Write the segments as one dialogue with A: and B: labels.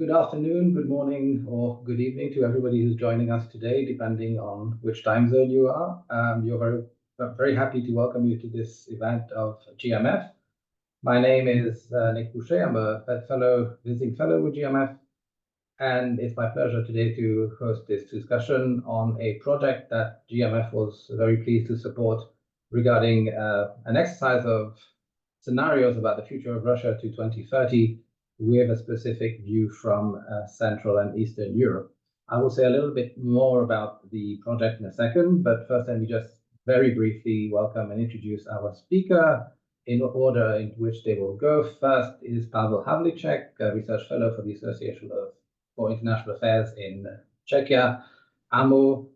A: Good afternoon, good morning, or good evening to everybody who's joining us today, depending on which time zone you are. Very happy to welcome you to this event of GMF. My name is Nick Bouchet. I'm a visiting fellow with GMF, and it's my pleasure today to host this discussion on a project that GMF was very pleased to support regarding an exercise of scenarios about the future of Russia to 2030 with a specific view from Central and Eastern Europe. I will say a little bit more about the project in a second, but first let me just very briefly welcome and introduce our speaker in order in which they will go. First is Pavel Havlíček, a research fellow for the Association for International Affairs in Czechia, AMO.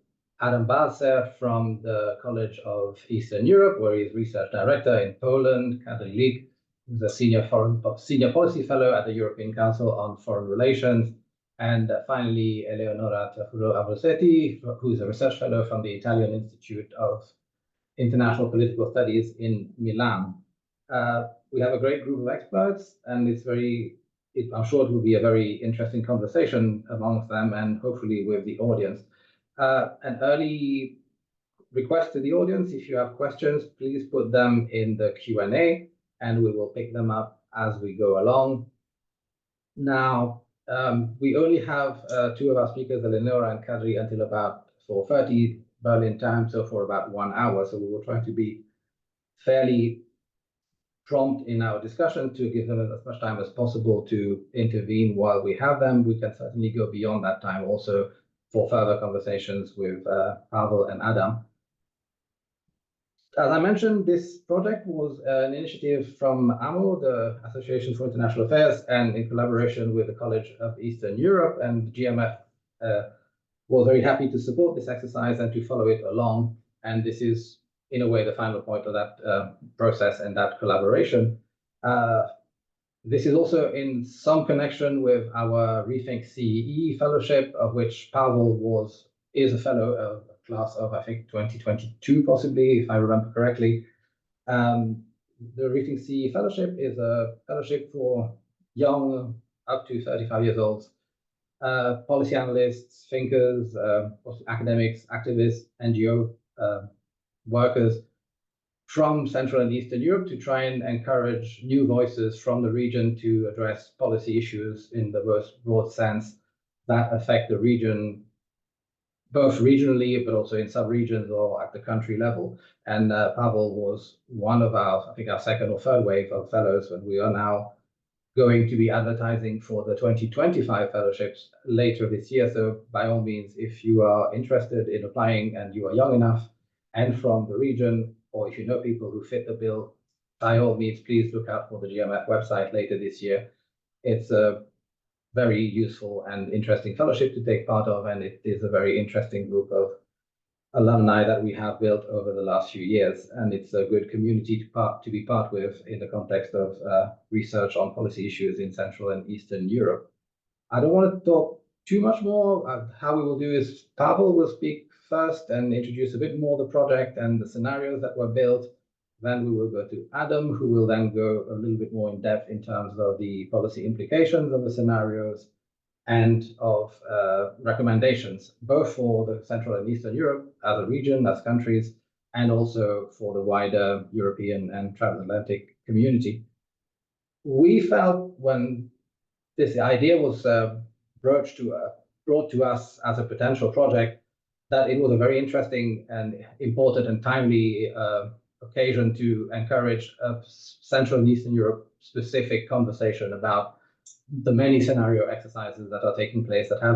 A: Adam Balcer from the College of Eastern Europe, where he's research director in Poland. Kadri Liik, who's a senior policy fellow at the European Council on Foreign Relations. And finally, Eleonora Tafuro Ambrosetti, who's a research fellow from the Italian Institute of International Political Studies in Milan. We have a great group of experts, and I'm sure it will be a very interesting conversation amongst them and hopefully with the audience. An early request to the audience: if you have questions, please put them in the Q&A, and we will pick them up as we go along. Now, we only have two of our speakers, Eleonora and Kadri, until about 4:30 Berlin time, so for about 1 hour. So we will try to be fairly prompt in our discussion to give them as much time as possible to intervene while we have them. We can certainly go beyond that time also for further conversations with Pavel and Adam. As I mentioned, this project was an initiative from AMO, the Association for International Affairs, and in collaboration with the College of Eastern Europe, and GMF was very happy to support this exercise and to follow it along. And this is, in a way, the final point of that process and that collaboration. This is also in some connection with our Rethink CEE fellowship, of which Pavel is a fellow of a class of, I think, 2022, possibly, if I remember correctly. The Rethink CEE fellowship is a fellowship for young, up to 35 years old, policy analysts, thinkers, academics, activists, NGO workers from Central and Eastern Europe to try and encourage new voices from the region to address policy issues in the most broad sense that affect the region, both regionally, but also in sub-regions or at the country level. And Pavel was one of our second or third wave of fellows, and we are now going to be advertising for the 2025 fellowships later this year. So by all means, if you are interested in applying and you are young enough and from the region, or if you know people who fit the bill, by all means, please look out for the GMF website later this year. It's a very useful and interesting fellowship to take part of, and it is a very interesting group of alumni that we have built over the last few years. And it's a good community to be part with in the context of research on policy issues in Central and Eastern Europe. I don't want to talk too much more. How we will do is Pavel will speak first and introduce a bit more the project and the scenarios that were built. Then we will go to Adam, who will then go a little bit more in depth in terms of the policy implications of the scenarios and of recommendations, both for the Central and Eastern Europe as a region, as countries, and also for the wider European and transatlantic community. We felt when this idea was brought to us as a potential project, that it was a very interesting and important and timely occasion to encourage a Central and Eastern Europe specific conversation about the many scenario exercises that have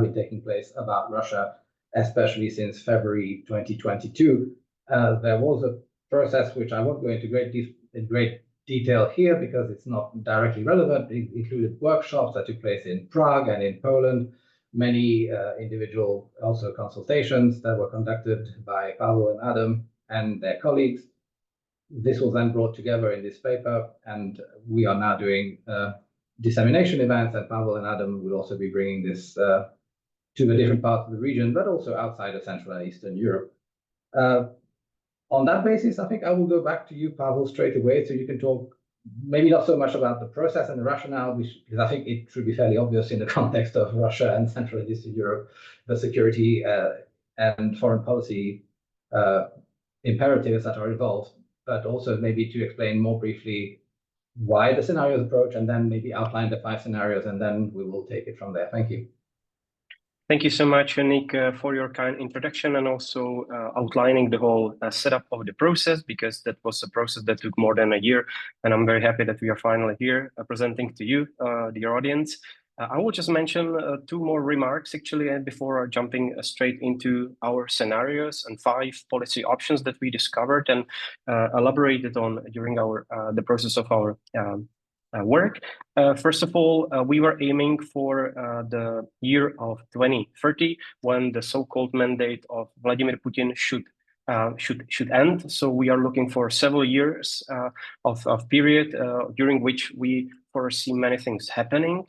A: been taking place about Russia, especially since February 2022. There was a process which I won't go into in great detail here because it's not directly relevant. It included workshops that took place in Prague and in Poland, many individual also consultations that were conducted by Pavel and Adam and their colleagues. This was then brought together in this paper, and we are now doing dissemination events, and Pavel and Adam will also be bringing this to the different parts of the region, but also outside of Central and Eastern Europe. On that basis, I think I will go back to you, Pavel, straight away, so you can talk maybe not so much about the process and the rationale, because I think it should be fairly obvious in the context of Russia and Central and Eastern Europe, the security and foreign policy imperatives that are involved, but also maybe to explain more briefly why the scenarios approach, and then maybe outline the 5 scenarios, and then we will take it from there. Thank you.
B: Thank you so much, Nick, for your kind introduction and also outlining the whole setup of the process, because that was a process that took more than a year. And I'm very happy that we are finally here presenting to you, dear audience. I will just mention 2 more remarks, actually, before jumping straight into our scenarios and 5 policy options that we discovered and elaborated on during the process of our work. First of all, we were aiming for the year of 2030, when the so-called mandate of Vladimir Putin should end. So we are looking for several years of period during which we foresee many things happening.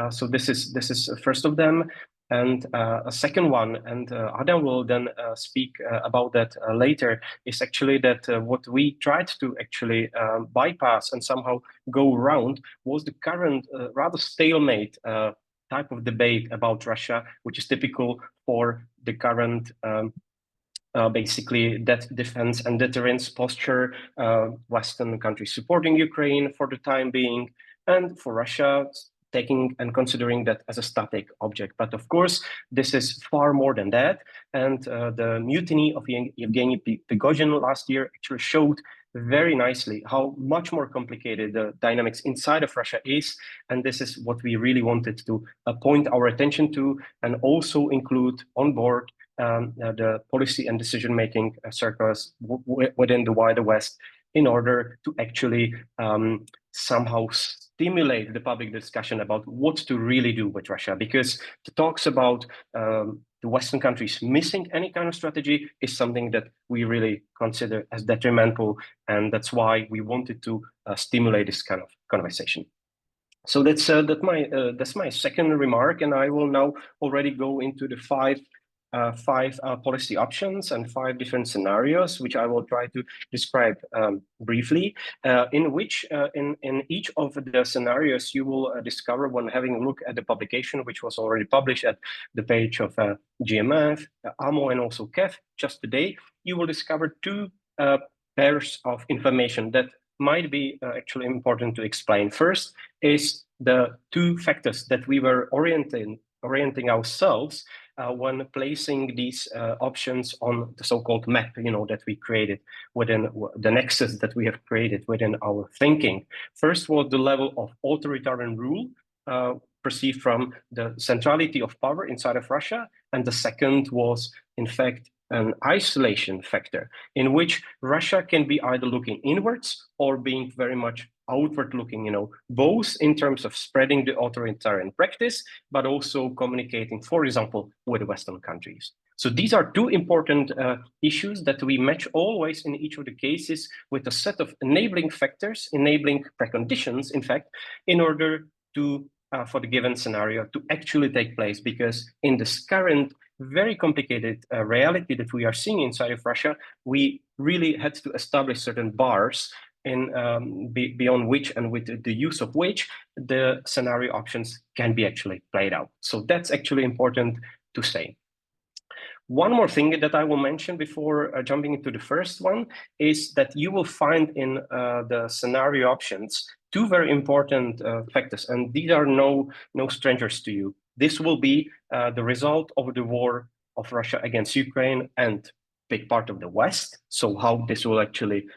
B: So this is first of them. And a second one, and Adam will then speak about that later, is actually that what we tried to actually bypass and somehow go around was the current rather stalemate type of debate about Russia, which is typical for the current basically that defense and deterrence posture, Western countries supporting Ukraine for the time being, and for Russia taking and considering that as a static object. But of course, this is far more than that. And the mutiny of Yevgeny Prigozhin last year actually showed very nicely how much more complicated the dynamics inside of Russia is. And this is what we really wanted to point our attention to, and also include on board the policy and decision-making circles within the wider West, in order to actually somehow stimulate the public discussion about what to really do with Russia, because the talks about the Western countries missing any kind of strategy is something that we really consider as detrimental, and that's why we wanted to stimulate this kind of conversation. So that's my second remark, and I will now already go into the five policy options and 5 different scenarios, which I will try to describe briefly, in which in each of the scenarios you will discover, when having a look at the publication, which was already published at the page of GMF, AMO, and also KEF just today, you will discover 2 pairs of information that might be actually important to explain. First is the 2 factors that we were orienting ourselves when placing these options on the so-called map, that we created within the nexus that we have created within our thinking. First was the level of authoritarian rule perceived from the centrality of power inside of Russia, and the second was, in fact, an isolation factor, in which Russia can be either looking inwards or being very much outward looking, both in terms of spreading the authoritarian practice, but also communicating, for example, with Western countries. So these are 2 important issues that we match always in each of the cases with a set of enabling factors, enabling preconditions, in fact, in order to, for the given scenario to actually take place. Because in this current very complicated reality that we are seeing inside of Russia, we really had to establish certain bars in beyond which and with the use of which the scenario options can be actually played out. So that's actually important to say. One more thing that I will mention before jumping into the first one is that you will find in the scenario options 2 very important factors, and these are no strangers to you. This will be the result of the war of Russia against Ukraine and big part of the West. So how this will actually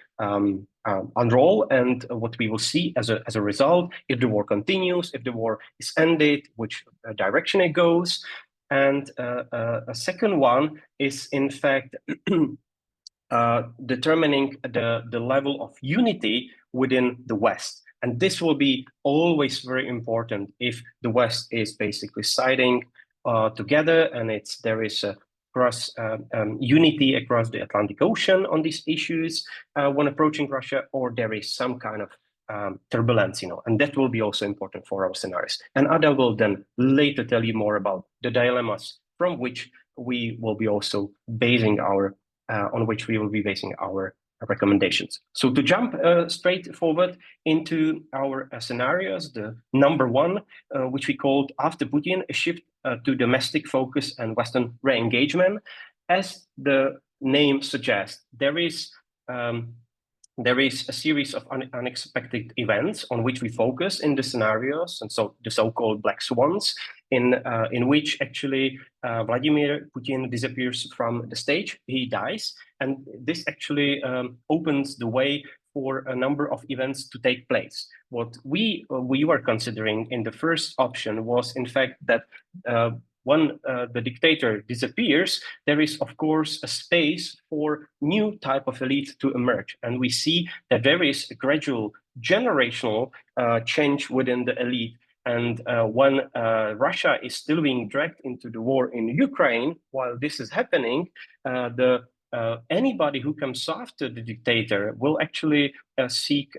B: unroll, and what we will see as a result, if the war continues, if the war is ended, which direction it goes. And a second one is, in fact, determining the level of unity within the West. And this will be always very important if the West is basically siding together, and there is a unity across the Atlantic Ocean on these issues when approaching Russia, or there is some kind of turbulence, and that will be also important for our scenarios. And Ada will then later tell you more about the dilemmas from which we will be also basing our recommendations. So to jump straight forward into our scenarios, the number one, which we called after Putin, a shift to domestic focus and Western re-engagement. As the name suggests, there is a series of unexpected events on which we focus in the scenarios, and so the so-called black swans, in which actually Vladimir Putin disappears from the stage, he dies, and this actually opens the way for a number of events to take place. What we were considering in the first option was, in fact, that when the dictator disappears, there is, of course, a space for new type of elite to emerge. And we see that there is a gradual generational change within the elite. And when Russia is still being dragged into the war in Ukraine, while this is happening, anybody who comes after the dictator will actually seek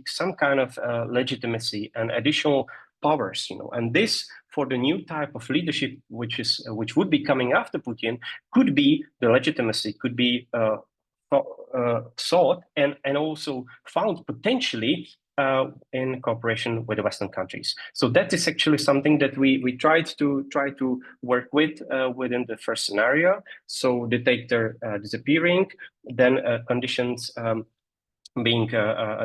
B: some kind of legitimacy and additional powers, and this, for the new type of leadership which would be coming after Putin, could be the legitimacy, could be sought and also found potentially in cooperation with the Western countries. So that is actually something that we tried to work with within the first scenario. So dictator disappearing, then conditions being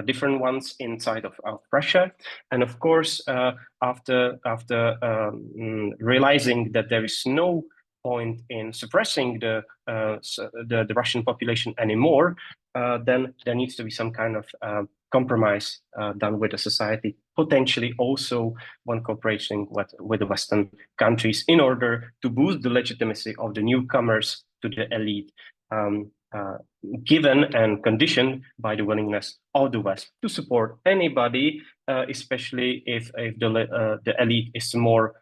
B: different ones inside of Russia, and of course, after realizing that there is no point in suppressing the Russian population anymore, then there needs to be some kind of compromise done with the society, potentially also one cooperating with the Western countries in order to boost the legitimacy of the newcomers to the elite. Given and conditioned by the willingness of the West to support anybody, especially if the elite is more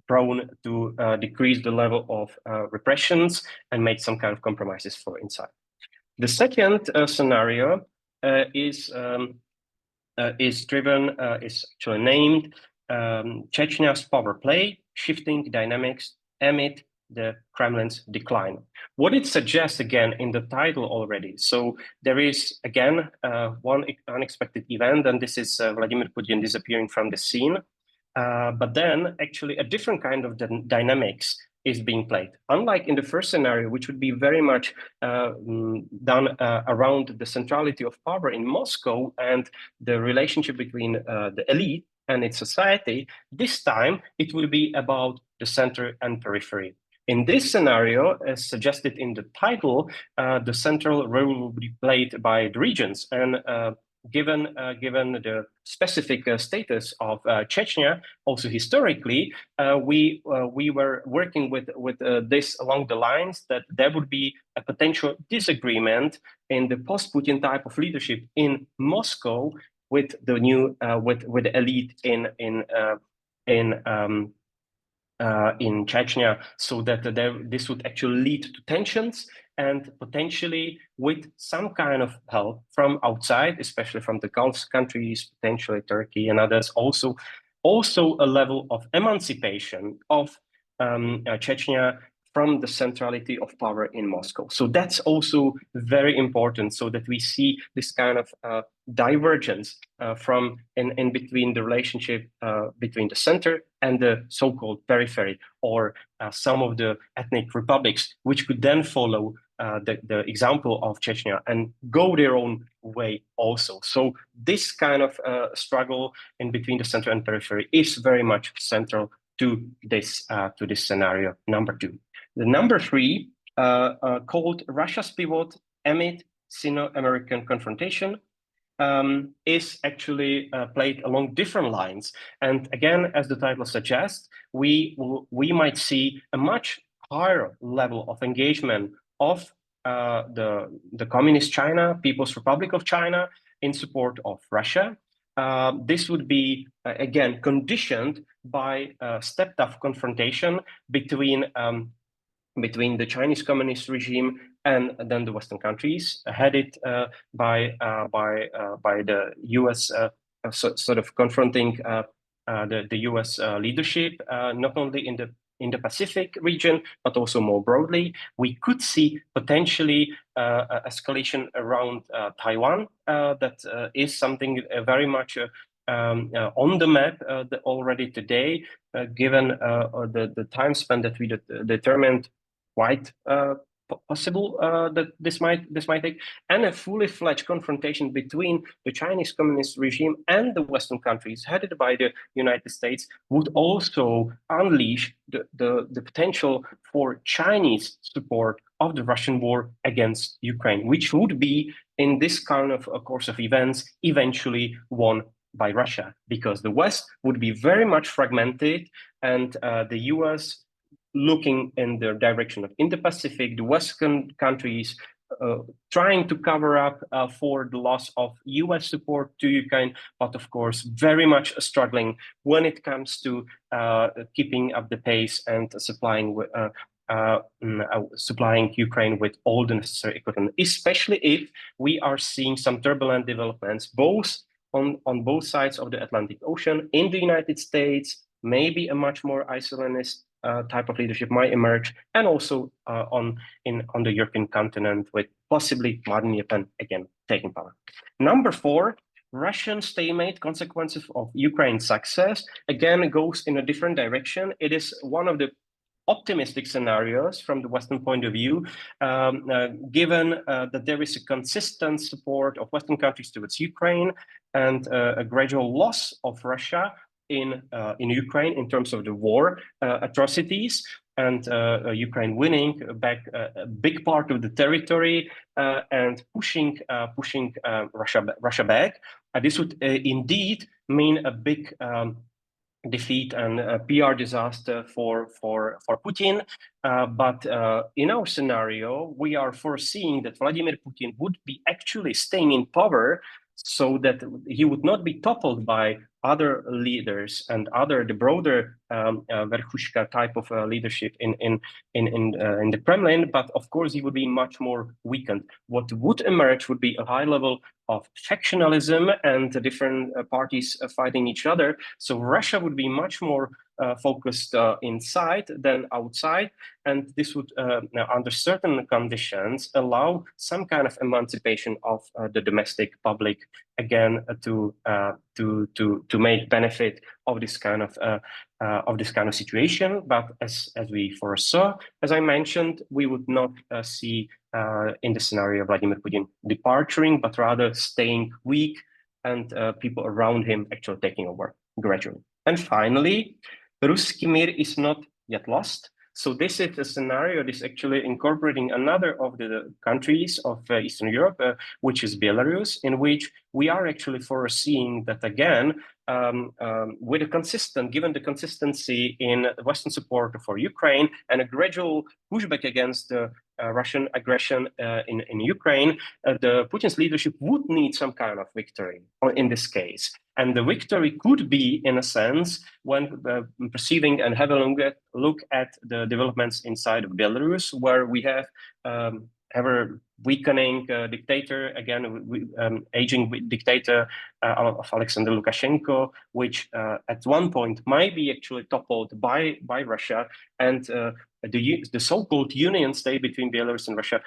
B: prone to decrease the level of repressions and make some kind of compromises for inside. The second scenario is actually named Chechny's power play, shifting dynamics amid the Kremlin's decline. What it suggests, again, in the title already, so there is, again, one unexpected event, and this is Vladimir Putin disappearing from the scene, but then actually a different kind of dynamics is being played. Unlike in the first scenario, which would be very much done around the centrality of power in Moscow and the relationship between the elite and its society, this time it will be about the center and periphery. In this scenario, as suggested in the title, the central role will be played by the regions. And given the specific status of Chechnya, also historically, we were working with this along the lines that there would be a potential disagreement in the post-Putin type of leadership in Moscow with the new with the elite in Chechnya, so that this would actually lead to tensions and potentially with some kind of help from outside, especially from the Gulf countries, potentially Turkey and others, also a level of emancipation of Chechnya from the centrality of power in Moscow. So that's also very important, so that we see this kind of divergence from in between the relationship between the center and the so-called periphery, or some of the ethnic republics, which could then follow the example of Chechnya and go their own way also. So this kind of struggle in between the center and periphery is very much central to this scenario number two. The number three, called Russia's pivot amid Sino-American confrontation, is actually played along different lines. And again, as the title suggests, we might see a much higher level of engagement of the Communist China, People's Republic of China, in support of Russia. This would be, again, conditioned by stepped-up confrontation between the Chinese Communist regime and then the Western countries, headed by the U.S. Sort of confronting the U.S. leadership, not only in the Indo-Pacific region, but also more broadly. We could see potentially escalation around Taiwan. That is something very much on the map already today, given the time span that we determined quite possible that this might take, and a fully fledged confrontation between the Chinese Communist regime and the Western countries headed by the United States would also unleash the potential for Chinese support of the Russian war against Ukraine, which would be, in this kind of a course of events, eventually won by Russia, because the West would be very much fragmented, and the US looking in the direction of Indo-Pacific, the Western countries trying to cover up for the loss of US support to Ukraine, but of course very much struggling when it comes to keeping up the pace and supplying Ukraine with all the necessary equipment, especially if we are seeing some turbulent developments both on both sides of the Atlantic Ocean. In the United States, maybe a much more isolationist type of leadership might emerge, and also on the European continent, with possibly Marine Le Pen again taking power. Number 4, Russian stalemate, consequences of Ukraine's success, again goes in a different direction. It is one of the optimistic scenarios from the Western point of view, given that there is a consistent support of Western countries towards Ukraine, and a gradual loss of Russia in Ukraine in terms of the war atrocities, and Ukraine winning back a big part of the territory and pushing Russia back. This would indeed mean a big defeat and a PR disaster for Putin. But in our scenario, we are foreseeing that Vladimir Putin would be actually staying in power, so that he would not be toppled by other leaders and the broader Verkhovka type of leadership in the Kremlin, but of course he would be much more weakened. What would emerge would be a high level of factionalism and the different parties fighting each other. So Russia would be much more focused inside than outside, and this would, under certain conditions, allow some kind of emancipation of the domestic public again to make benefit of this kind of situation. But as we foresaw, as I mentioned, we would not see in the scenario Vladimir Putin departing, but rather staying weak, and people around him actually taking over gradually. And finally, Ruski Mir is not yet lost. So this is a scenario, this actually incorporating another of the countries of Eastern Europe, which is Belarus, in which we are actually foreseeing that again, with given the consistency in Western support for Ukraine and a gradual pushback against Russian aggression in Ukraine, the Putin's leadership would need some kind of victory in this case. And the victory could be, in a sense, when perceiving and having a look at the developments inside of Belarus, where we have ever weakening dictator, again, aging dictator of Alexander Lukashenko, which at one point might be actually toppled by Russia, and the so-called union state between Belarus and Russia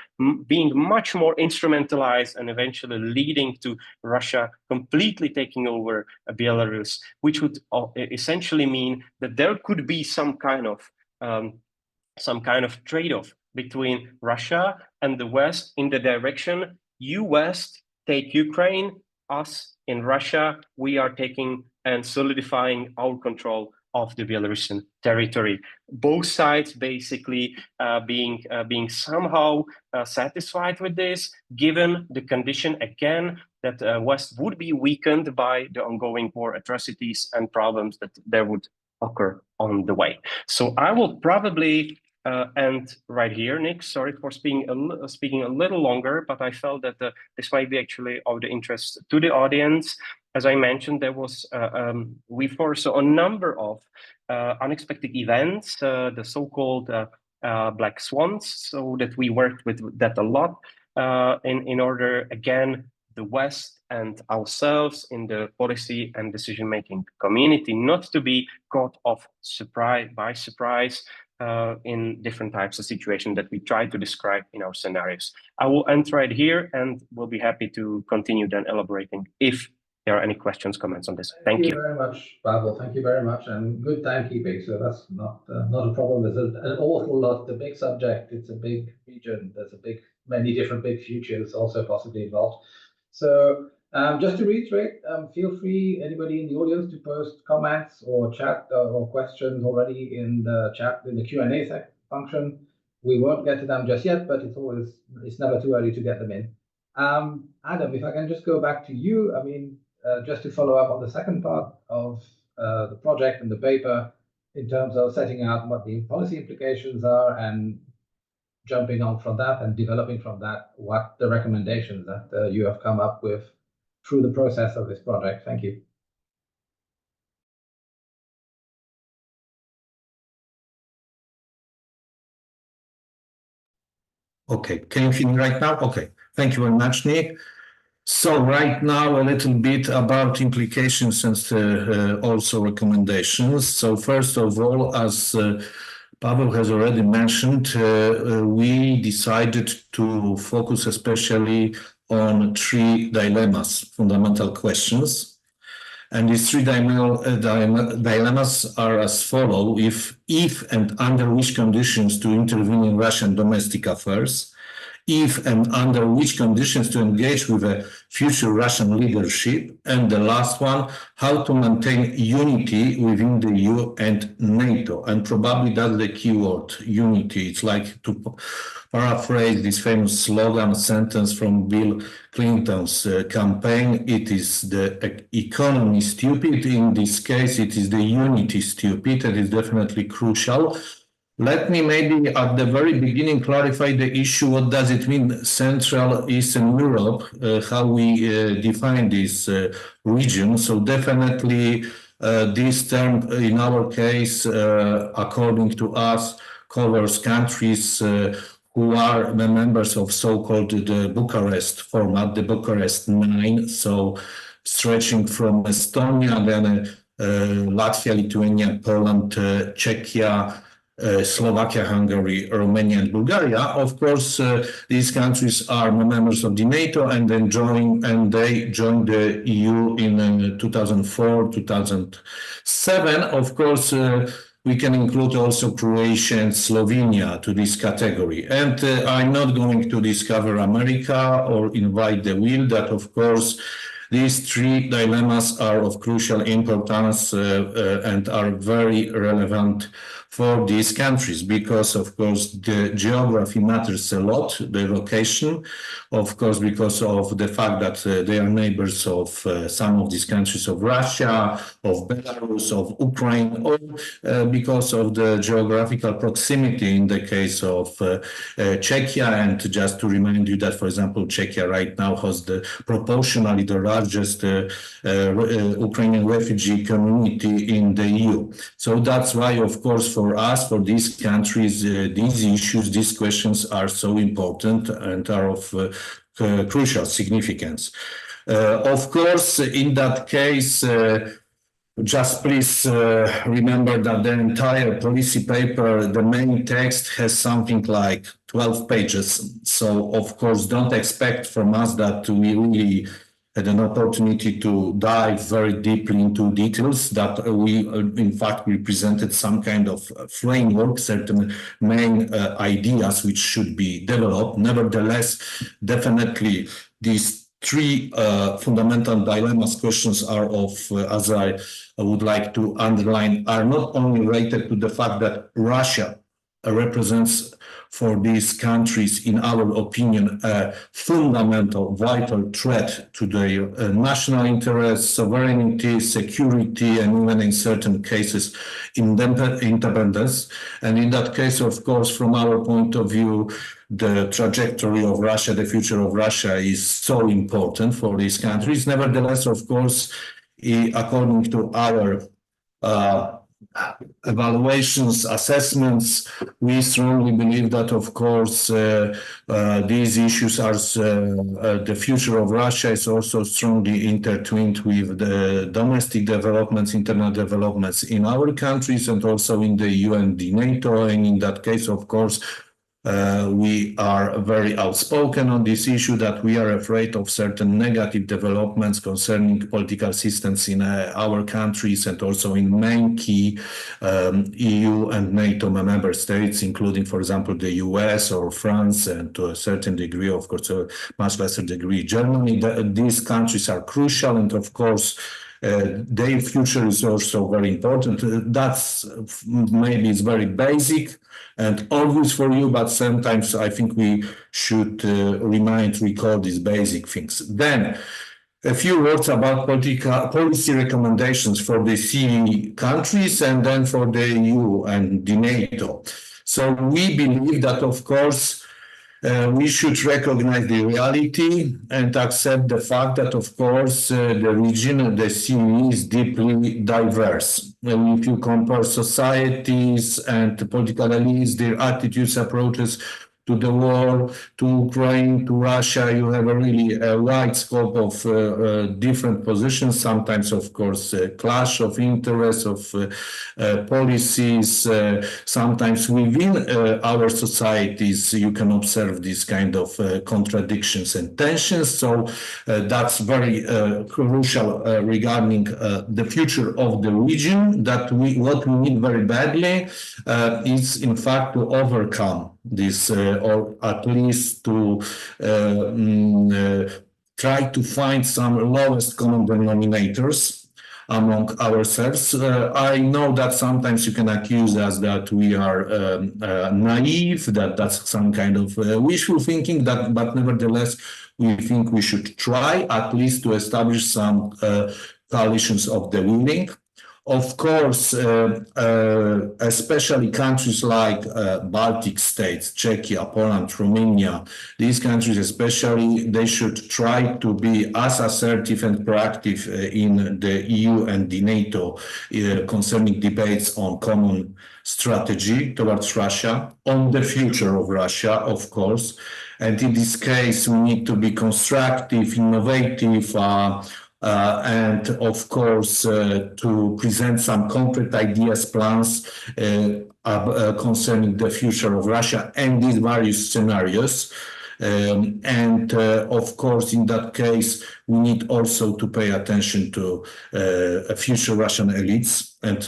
B: being much more instrumentalized and eventually leading to Russia completely taking over Belarus, which would essentially mean that there could be some kind of trade-off between Russia and the West in the direction, you West take Ukraine, us in Russia, we are taking and solidifying our control of the Belarusian territory. Both sides basically being somehow satisfied with this, given the condition again that West would be weakened by the ongoing war atrocities and problems that there would occur on the way. So I will probably end right here, Nick. Sorry for speaking a little longer, but I felt that this might be actually of the interest to the audience. As I mentioned, there was we foresaw a number of unexpected events, the so-called black swans, so that we worked with that a lot in order, again, the West and ourselves in the policy and decision-making community not to be caught off by surprise in different types of situations that we try to describe in our scenarios. I will end right here and will be happy to continue then elaborating if there are any questions, comments on this. Thank you.
A: Very much, Pavel. Thank you very much, and good timekeeping. So that's not a problem. There's an awful lot. The big subject. It's a big region. There's many different big futures also possibly involved. So just to reiterate, feel free, anybody in the audience, to post comments or chat or questions already in the chat in the Q&A function. We won't get to them just yet, but it's never too early to get them in. Adam, if I can just go back to you, I mean, just to follow up on the second part of the project and the paper in terms of setting out what the policy implications are and jumping on from that and developing from that what the recommendations that you have come up with through the process of this project. Thank you.
C: Okay, can you hear me right now? Okay, thank you very much, Nick. So right now a little bit about implications and also recommendations. So first of all, as Pavel has already mentioned, we decided to focus especially on three dilemmas, fundamental questions. And these three dilemmas are as follow: if and under which conditions to intervene in Russian domestic affairs, if and under which conditions to engage with a future Russian leadership, and the last one, how to maintain unity within the EU and NATO. And probably that's the key word, unity. It's like, to paraphrase this famous slogan sentence from Bill Clinton's campaign, it is the economy stupid. In this case, it is the unity stupid. That is definitely crucial. Let me maybe at the very beginning clarify the issue. What does it mean, Central Eastern Europe, how we define this region? So definitely this term in our case, according to us, covers countries who are the members of so-called the Bucharest format, the Bucharest 9, so stretching from Estonia, then Latvia, Lithuania, Poland, Czechia, Slovakia, Hungary, Romania, and Bulgaria. Of course, these countries are members of the NATO and they joined the EU in 2004, 2007. Of course, we can include also Croatia and Slovenia to this category. And I'm not going to discover America or invite the wheel. That, of course, these three dilemmas are of crucial importance and are very relevant for these countries because, of course, the geography matters a lot, the location, of course, because of the fact that they are neighbors of some of these countries of Russia, of Belarus, of Ukraine, or because of the geographical proximity in the case of Czechia. And just to remind you that, for example, Czechia right now has proportionally the largest Ukrainian refugee community in the EU. So that's why, of course, for us, for these countries, these issues, these questions are so important and are of crucial significance. Of course, in that case, just please remember that the entire policy paper, the main text has something like 12 pages. So, of course, don't expect from us that we really had an opportunity to dive very deeply into details, that we, in fact, we presented some kind of framework, certain main ideas which should be developed. Nevertheless, definitely these three fundamental dilemmas questions are of, as I would like to underline, are not only related to the fact that Russia represents for these countries, in our opinion, a fundamental, vital threat to their national interests, sovereignty, security, and even in certain cases, independence. And in that case, of course, from our point of view, the trajectory of Russia, the future of Russia is so important for these countries. Nevertheless, of course, according to our evaluations, assessments, we strongly believe that, of course, these issues are the future of Russia is also strongly intertwined with the domestic developments, internal developments in our countries and also in the EU and the NATO. And in that case, of course, we are very outspoken on this issue that we are afraid of certain negative developments concerning political systems in our countries and also in main key EU and NATO member states, including, for example, the US or France, and to a certain degree, of course, a much lesser degree, Germany. These countries are crucial, and of course, their future is also very important. That's maybe it's very basic and obvious for you, but sometimes I think we should recall these basic things. Then a few words about policy recommendations for the CE countries and then for the EU and the NATO. So we believe that, of course, we should recognize the reality and accept the fact that, of course, the region, the CE, is deeply diverse. If you compare societies and political elites, their attitudes, approaches to the war, to Ukraine, to Russia, you have a really wide scope of different positions, sometimes, of course, clash of interests, of policies, sometimes within our societies, you can observe this kind of contradictions and tensions. So that's very crucial regarding the future of the region, that what we need very badly is, in fact, to overcome this, or at least to try to find some lowest common denominators among ourselves. I know that sometimes you can accuse us that we are naive, that's some kind of wishful thinking, but nevertheless, we think we should try at least to establish some coalitions of the willing. Of course, especially countries like Baltic states, Czechia, Poland, Romania, these countries especially, they should try to be as assertive and proactive in the EU and the NATO concerning debates on common strategy towards Russia, on the future of Russia, of course. And in this case, we need to be constructive, innovative, and of course, to present some concrete ideas, plans concerning the future of Russia and these various scenarios. Of course, in that case, we need also to pay attention to future Russian elites and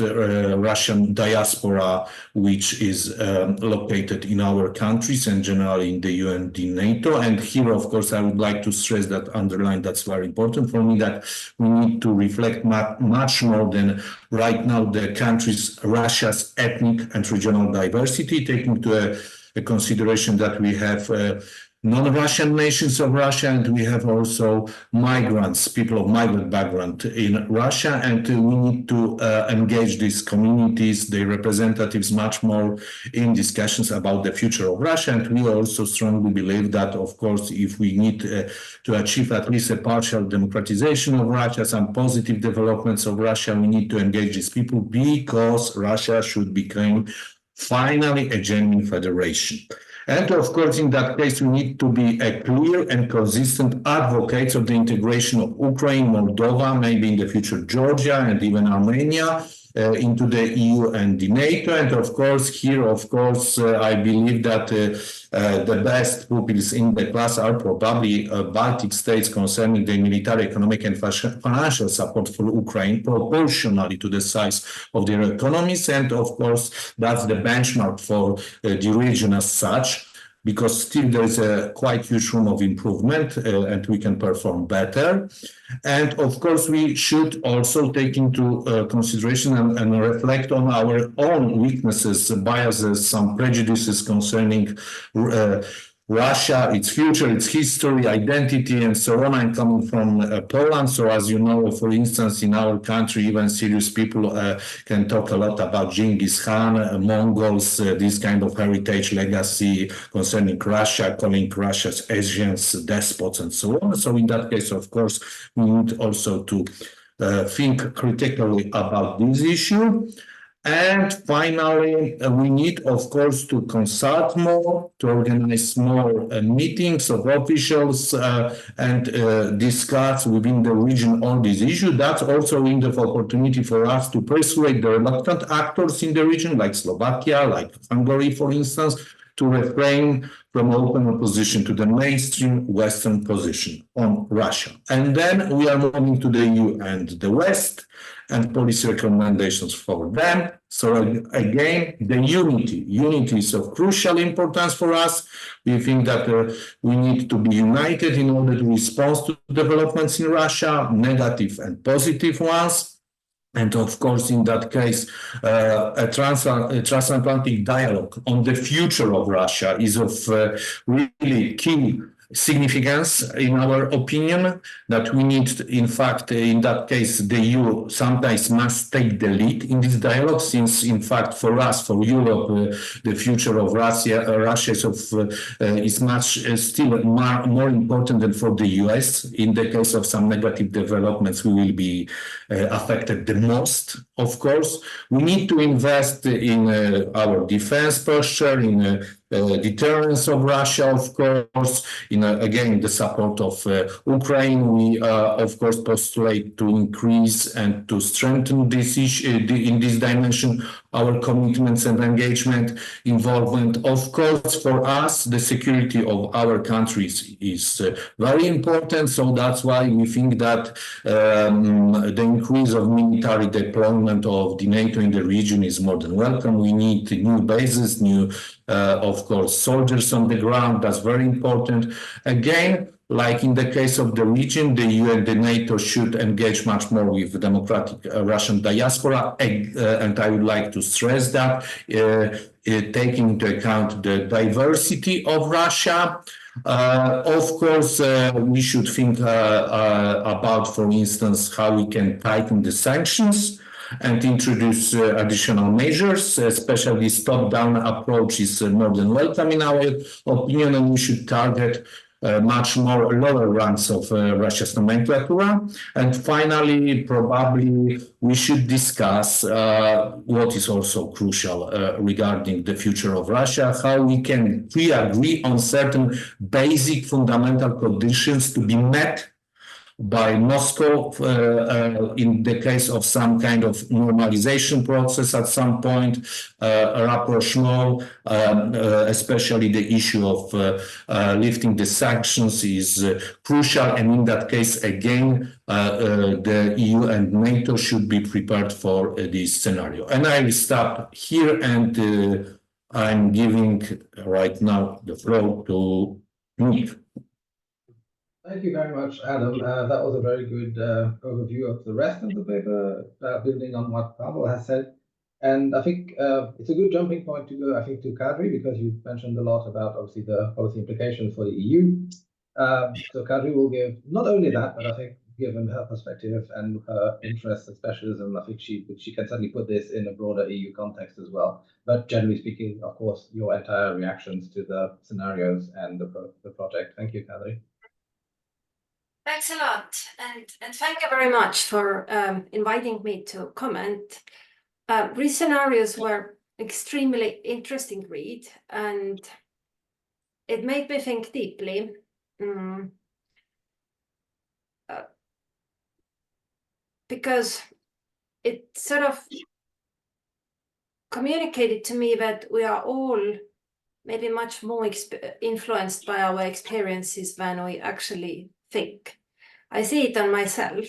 C: Russian diaspora, which is located in our countries and generally in the EU and the NATO. And here, of course, I would like to stress that, underline, that's very important for me, that we need to reflect much more than right now the countries, Russia's ethnic and regional diversity, taking into a consideration that we have non-Russian nations of Russia, and we have also migrants, people of migrant background in Russia, and we need to engage these communities, their representatives, much more in discussions about the future of Russia. And we also strongly believe that, of course, if we need to achieve at least a partial democratization of Russia, some positive developments of Russia, we need to engage these people, because Russia should become finally a genuine federation. And of course, in that case, we need to be a clear and consistent advocates of the integration of Ukraine, Moldova, maybe in the future Georgia and even Armenia into the EU and the NATO. And of course, here, of course, I believe that the best pupils in the class are probably Baltic states concerning the military, economic, and financial support for Ukraine proportionally to the size of their economies. And of course, that's the benchmark for the region as such, because still there is a quite huge room of improvement and we can perform better. And of course, we should also take into consideration and reflect on our own weaknesses, biases, some prejudices concerning Russia, its future, its history, identity, and so on. I'm coming from Poland, so as you know, for instance, in our country, even serious people can talk a lot about Genghis Khan, Mongols, this kind of heritage legacy concerning Russia, calling Russia's Asians, despots, and so on. So in that case, of course, we need also to think critically about this issue. And finally, we need, of course, to consult more, to organize more meetings of officials and discuss within the region on this issue. That's also a window of opportunity for us to persuade the reluctant actors in the region, like Slovakia, like Hungary, for instance, to refrain from open opposition to the mainstream Western position on Russia. And then we are moving to the EU and the West and policy recommendations for them. So again, the unity is of crucial importance for us. We think that we need to be united in order to respond to developments in Russia, negative and positive ones. And of course, in that case, a transatlantic dialogue on the future of Russia is of really key significance, in our opinion, that we need, in fact, in that case, the EU sometimes must take the lead in this dialogue, since, in fact, for us, for Europe, the future of Russia is much still more important than for the US. In the case of some negative developments, we will be affected the most, of course. We need to invest in our defense posture, in deterrence of Russia, of course, in again the support of Ukraine. We of course postulate to increase and to strengthen this issue in this dimension, our commitments and engagement, involvement. Of course, for us, the security of our countries is very important. So that's why we think that the increase of military deployment of the NATO in the region is more than welcome. We need new bases, new of course, soldiers on the ground. That's very important. Again, like in the case of the region, the EU and the NATO should engage much more with the democratic Russian diaspora. And I would like to stress that, taking into account the diversity of Russia. Of course, we should think about, for instance, how we can tighten the sanctions and introduce additional measures, especially top-down approach is more than welcome in our opinion, and we should target much more lower ranks of Russia's nomenclature. And finally, probably we should discuss what is also crucial regarding the future of Russia, how we can pre-agree on certain basic fundamental conditions to be met by Moscow in the case of some kind of normalization process at some point, rapprochement, especially the issue of lifting the sanctions is crucial. And in that case, again, the EU and NATO should be prepared for this scenario. And I will stop here, and I'm giving right now the floor to Nick.
A: Thank you very much, Adam. That was a very good overview of the rest of the paper, building on what Pavel has said. And I think it's a good jumping point to go, I think, to Kadri, because you mentioned a lot about, obviously, the policy implications for the EU. So Kadri will give not only that, but I think, given her perspective and her interests and specialism, I think she can certainly put this in a broader EU context as well. But generally speaking, of course, your entire reactions to the scenarios and the project. Thank you, Kadri.
D: Thanks a lot, and thank you very much for inviting me to comment. These scenarios were extremely interesting read, and it made me think deeply. Because it sort of communicated to me that we are all maybe much more influenced by our experiences than we actually think. I see it on myself.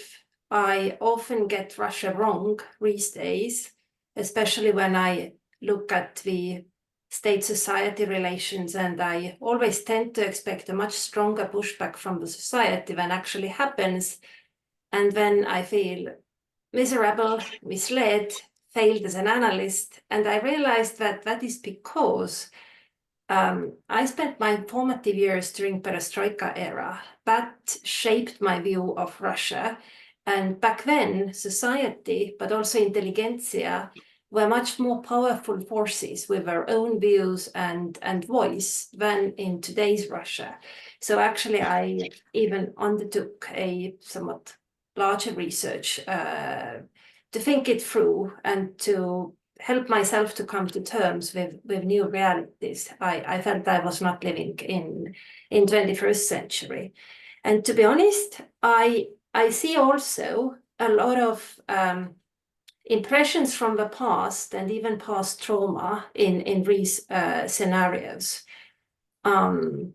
D: I often get Russia wrong these days, especially when I look at the state-society relations, and I always tend to expect a much stronger pushback from the society than actually happens. And then I feel miserable, misled, failed as an analyst. And I realized that that is because I spent my formative years during Perestroika era. That shaped my view of Russia. And back then, society, but also intelligentsia, were much more powerful forces with their own views and voice than in today's Russia. So actually, I even undertook a somewhat larger research to think it through and to help myself to come to terms with new realities. I felt I was not living in 21st century. And to be honest, I see also a lot of impressions from the past and even past trauma in these scenarios. And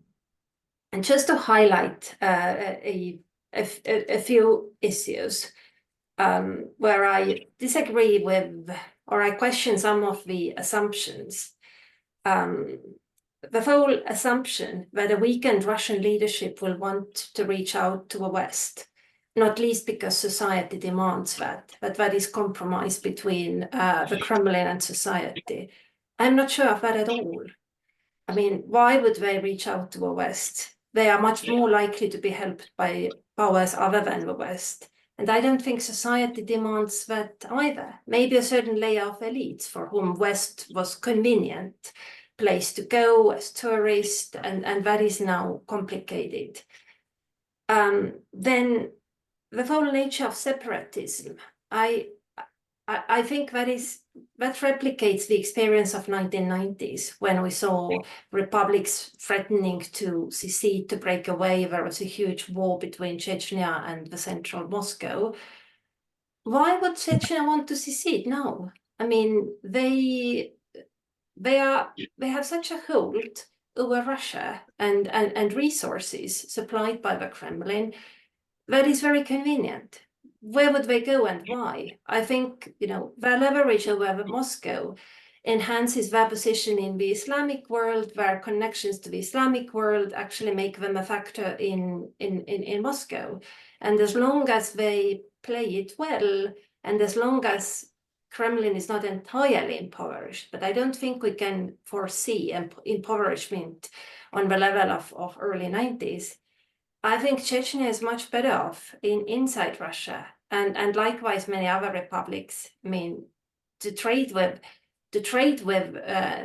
D: just to highlight a few issues where I disagree with, or I question some of the assumptions. The whole assumption that a weakened Russian leadership will want to reach out to the West, not least because society demands that is compromise between the Kremlin and society. I'm not sure of that at all. I mean, why would they reach out to the West? They are much more likely to be helped by powers other than the West. And I don't think society demands that either. Maybe a certain layer of elites for whom West was convenient place to go as tourist, and that is now complicated. Then the whole nature of separatism, I think that replicates the experience of 1990s when we saw republics threatening to secede, to break away. There was a huge war between Chechnya and the central Moscow. Why would Chechnya want to secede now? I mean, they have such a hold over Russia and resources supplied by the Kremlin that is very convenient. Where would they go and why? I think, their leverage over Moscow enhances their position in the Islamic world, their connections to the Islamic world actually make them a factor in Moscow. And as long as they play it well, and as long as Kremlin is not entirely impoverished, but I don't think we can foresee impoverishment on the level of early 90s. I think Chechnya is much better off inside Russia, and likewise many other republics. I mean, to trade with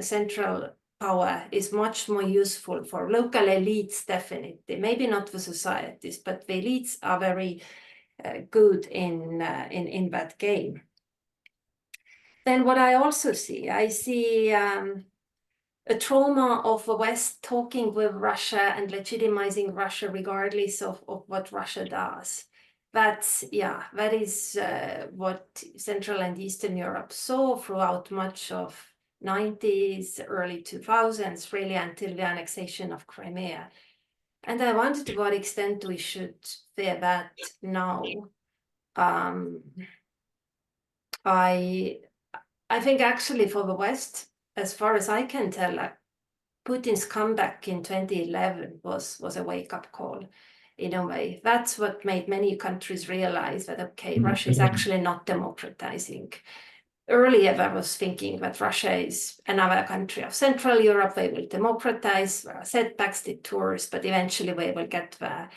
D: central power is much more useful for local elites, definitely. Maybe not for societies, but the elites are very good in that game. Then what I also see, I see a trauma of the West talking with Russia and legitimizing Russia regardless of what Russia does. That is what Central and Eastern Europe saw throughout much of 90s, early 2000s, really until the annexation of Crimea. And I wonder to what extent we should fear that now. I think actually for the West, as far as I can tell, Putin's comeback in 2011 was a wake-up call in a way. That's what made many countries realize that, okay, Russia is actually not democratizing. Earlier, I was thinking that Russia is another country of Central Europe. They will democratize. There are setbacks, detours, but eventually we will get there.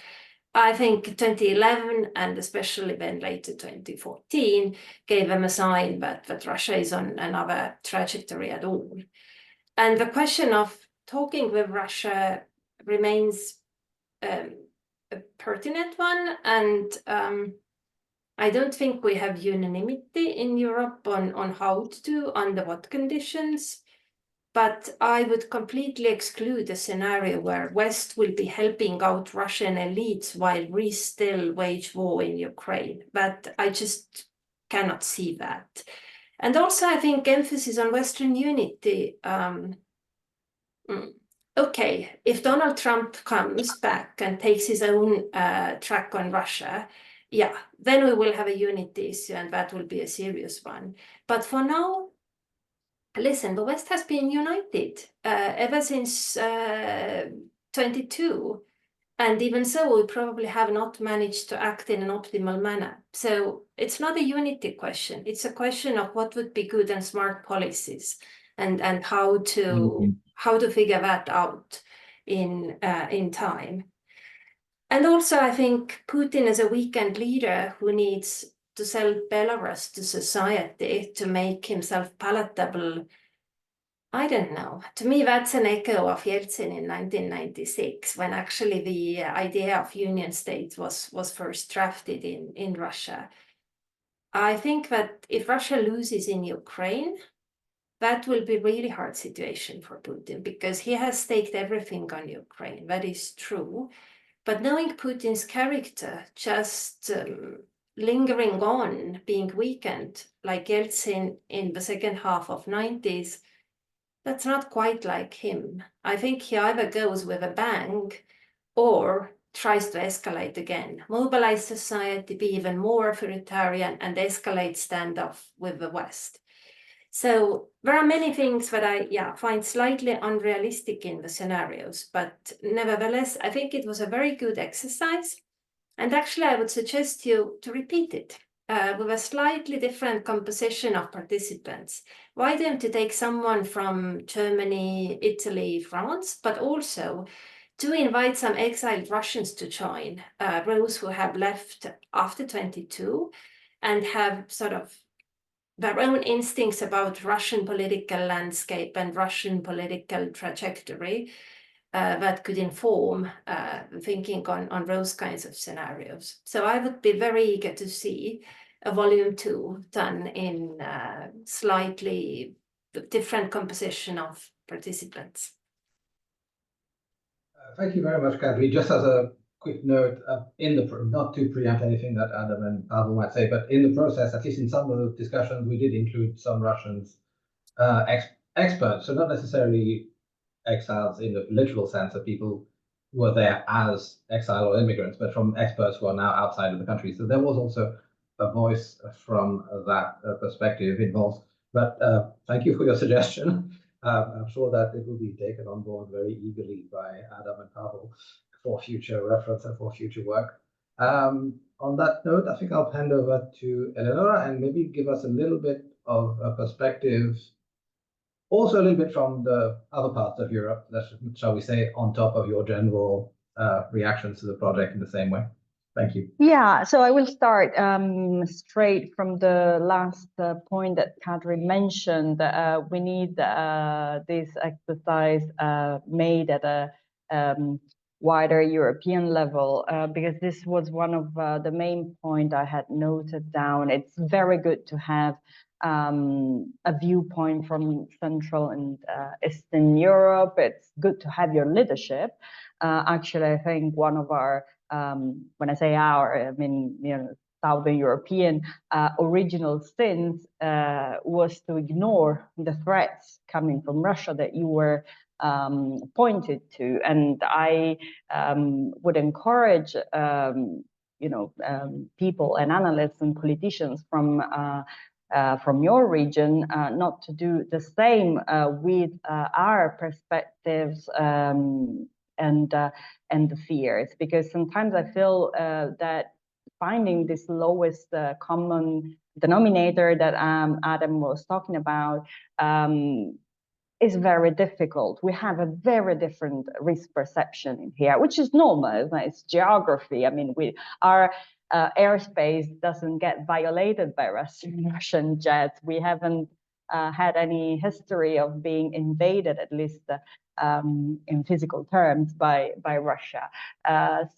D: I think 2011 and especially then later 2014 gave them a sign that Russia is on another trajectory at all. And the question of talking with Russia remains a pertinent one. And I don't think we have unanimity in Europe on how to do, under what conditions. But I would completely exclude a scenario where West will be helping out Russian elites while we still wage war in Ukraine. But I just cannot see that. And also, I think emphasis on Western unity. Okay, if Donald Trump comes back and takes his own track on Russia, then we will have a unity issue, and that will be a serious one. But for now, listen, the West has been united ever since 22. And even so, we probably have not managed to act in an optimal manner. So it's not a unity question. It's a question of what would be good and smart policies and how to figure that out in time. And also, I think Putin is a weakened leader who needs to sell Belarus to society to make himself palatable. I don't know. To me, that's an echo of Yeltsin in 1996, when actually the idea of union states was first drafted in Russia. I think that if Russia loses in Ukraine, that will be really hard situation for Putin, because he has staked everything on Ukraine. That is true. But knowing Putin's character, just lingering on, being weakened, like Yeltsin in the second half of 90s, that's not quite like him. I think he either goes with a bang or tries to escalate again, mobilize society, be even more authoritarian, and escalate standoff with the West. So there are many things that I find slightly unrealistic in the scenarios, but nevertheless, I think it was a very good exercise. And actually, I would suggest you to repeat it with a slightly different composition of participants. Why don't you take someone from Germany, Italy, France, but also to invite some exiled Russians to join, those who have left after 22 and have sort of their own instincts about Russian political landscape and Russian political trajectory that could inform thinking on those kinds of scenarios. So I would be very eager to see a volume 2 done in slightly different composition of participants.
A: Thank you very much, Kadri. Just as a quick note, not to preempt anything that Adam and Pavel might say, but in the process, at least in some of the discussions, we did include some Russians experts, so not necessarily exiles in the literal sense of people who were there as exile or immigrants, but from experts who are now outside of the country. So there was also a voice from that perspective involved. But thank you for your suggestion. I'm sure that it will be taken on board very eagerly by Adam and Pavel for future reference and for future work. On that note, I think I'll hand over to Eleonora and maybe give us a little bit of a perspective, also a little bit from the other parts of Europe, shall we say, on top of your general reactions to the project in the same way. Thank you.
E: Yeah, so I will start straight from the last point that Kadri mentioned. We need this exercise made at a wider European level, because this was one of the main points I had noted down. It's very good to have a viewpoint from Central and Eastern Europe. It's good to have your leadership. Actually, I think one of our when I say our, I mean, Southern European original sins was to ignore the threats coming from Russia that you were pointed to. And I would encourage, people and analysts and politicians from your region not to do the same with our perspectives and the fears, because sometimes I feel that finding this lowest common denominator that Adam was talking about is very difficult. We have a very different risk perception in here, which is normal. It's geography. I mean, our airspace doesn't get violated by Russian jets. We haven't had any history of being invaded, at least in physical terms, by Russia.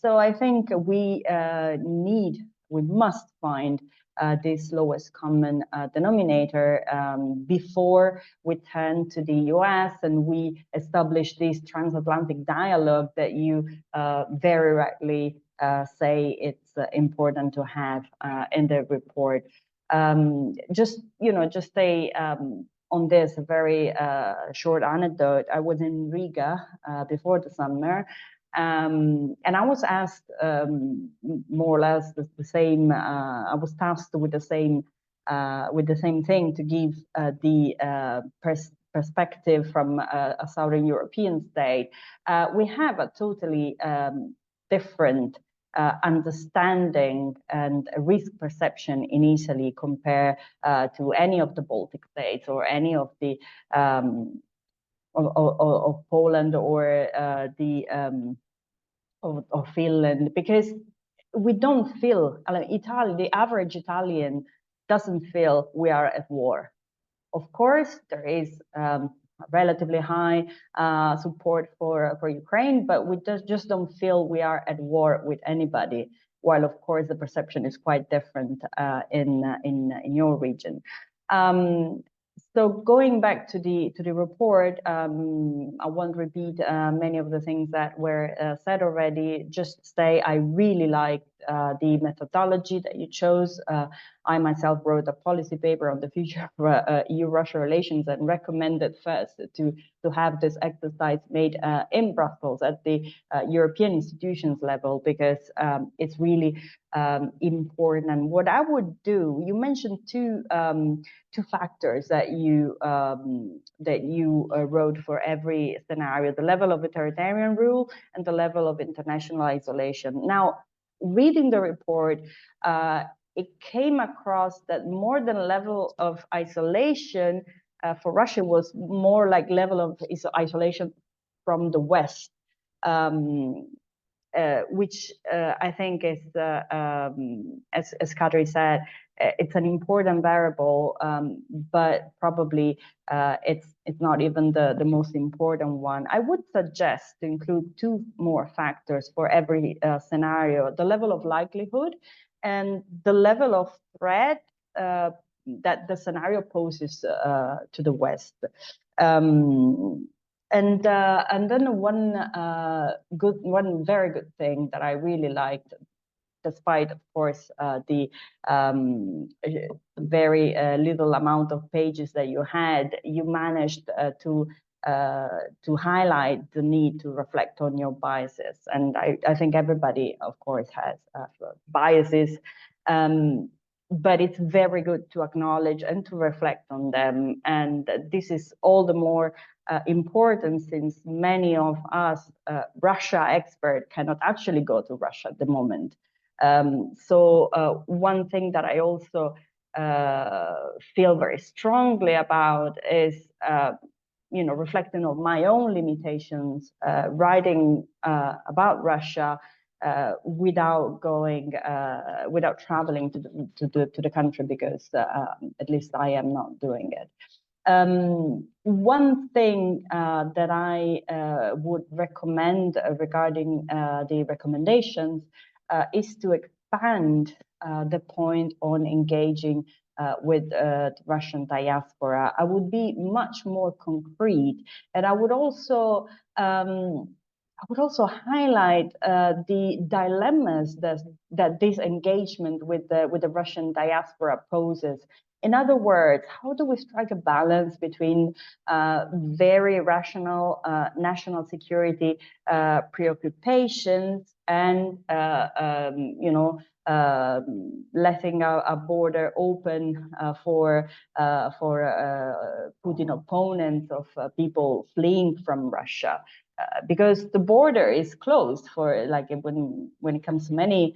E: So I think we must find this lowest common denominator before we turn to the US and we establish this transatlantic dialogue that you very rightly say it's important to have in the report. Just on this, a very short anecdote. I was in Riga before the summer, and I was asked more or less the same. I was tasked with the same thing, to give the perspective from a Southern European state. We have a totally different understanding and risk perception in Italy compared to any of the Baltic states or any of the of Poland or of Finland, because we don't feel, the average Italian doesn't feel we are at war. Of course, there is relatively high support for Ukraine, but we just don't feel we are at war with anybody, while of course the perception is quite different in your region. So going back to the report, I won't repeat many of the things that were said already. Just say I really liked the methodology that you chose. I myself wrote a policy paper on the future of EU-Russia relations and recommended first to have this exercise made in Brussels at the European institutions level, because it's really important. And what I would do, you mentioned two factors that you wrote for every scenario: the level of authoritarian rule and the level of international isolation. Now, reading the report, it came across that more than level of isolation for Russia was more like level of isolation from the West, which I think is, as Kadri said, it's an important variable, but probably it's not even the most important one. I would suggest to include two more factors for every scenario: the level of likelihood and the level of threat that the scenario poses to the West. And then one very good thing that I really liked, despite, of course, the very little amount of pages that you had, you managed to highlight the need to reflect on your biases. And I think everybody, of course, has biases, but it's very good to acknowledge and to reflect on them. And this is all the more important since many of us Russia experts cannot actually go to Russia at the moment. So one thing that I also feel very strongly about is, reflecting on my own limitations, writing about Russia without traveling to the country, because at least I am not doing it. One thing that I would recommend regarding the recommendations is to expand the point on engaging with the Russian diaspora. I would be much more concrete, and I would also highlight the dilemmas that this engagement with the Russian diaspora poses. In other words, how do we strike a balance between very rational national security preoccupations and letting a border open for Putin opponents of people fleeing from Russia? Because the border is closed for, like, when it comes to many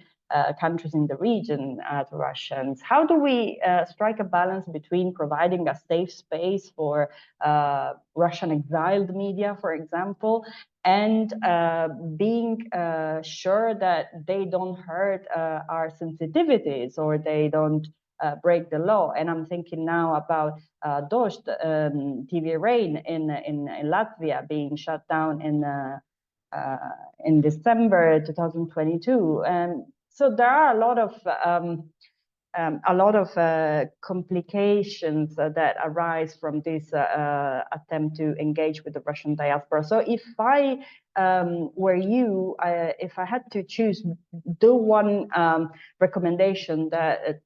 E: countries in the region to Russians. How do we strike a balance between providing a safe space for Russian exiled media, for example, and being sure that they don't hurt our sensitivities or they don't break the law? And I'm thinking now about Dost, TV Rain in Latvia being shut down in December 2022. And so there are a lot of complications that arise from this attempt to engage with the Russian diaspora. So if I were you, if I had to choose the one recommendation that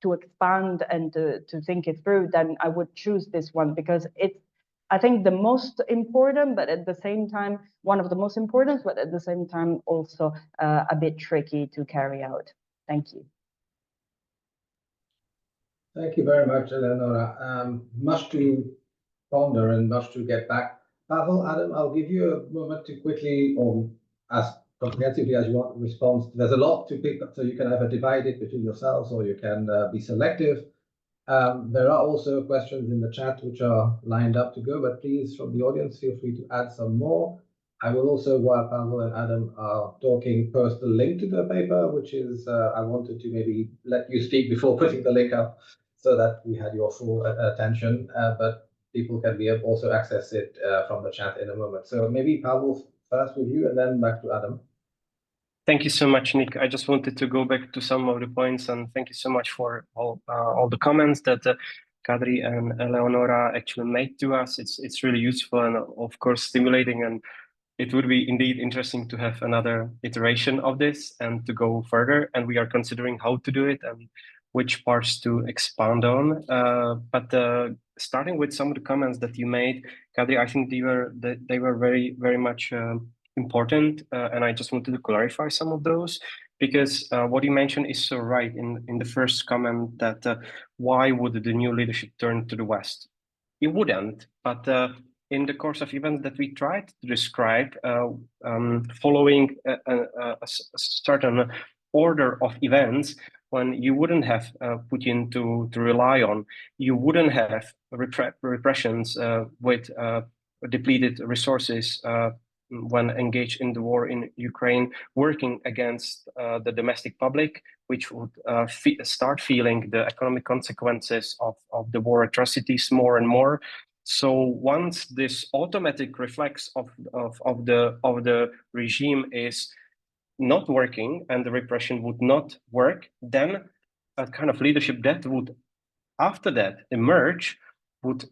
E: to expand and to think it through, then I would choose this one, because it's, I think, the most important, but at the same time, one of the most important, but at the same time also a bit tricky to carry out. Thank you.
A: Thank you very much, Eleonora. Much to ponder and much to get back. Pavel, Adam, I'll give you a moment to quickly, or as comprehensively as you want, respond. There's a lot to pick up, so you can either divide it between yourselves or you can be selective. There are also questions in the chat which are lined up to go, but please, from the audience, feel free to add some more. I will also, while Pavel and Adam are talking, post the link to the paper, which is, I wanted to maybe let you speak before putting the link up so that we had your full attention, but people can also access it from the chat in a moment. So maybe Pavel first with you and then back to Adam.
B: Thank you so much, Nick. I just wanted to go back to some of the points, and thank you so much for all the comments that Kadri and Eleonora actually made to us. It's really useful and of course stimulating, and it would be indeed interesting to have another iteration of this and to go further. And we are considering how to do it and which parts to expand on. But starting with some of the comments that you made, Kadri, I think they were very, very much important. And I just wanted to clarify some of those, because what you mentioned is so right in the first comment that why would the new leadership turn to the West? It wouldn't, but in the course of events that we tried to describe, following a certain order of events, when you wouldn't have Putin to rely on, you wouldn't have repressions with depleted resources when engaged in the war in Ukraine, working against the domestic public, which would start feeling the economic consequences of the war atrocities more and more. So once this automatic reflex of the regime is not working and the repression would not work, then a kind of leadership that would after that emerge would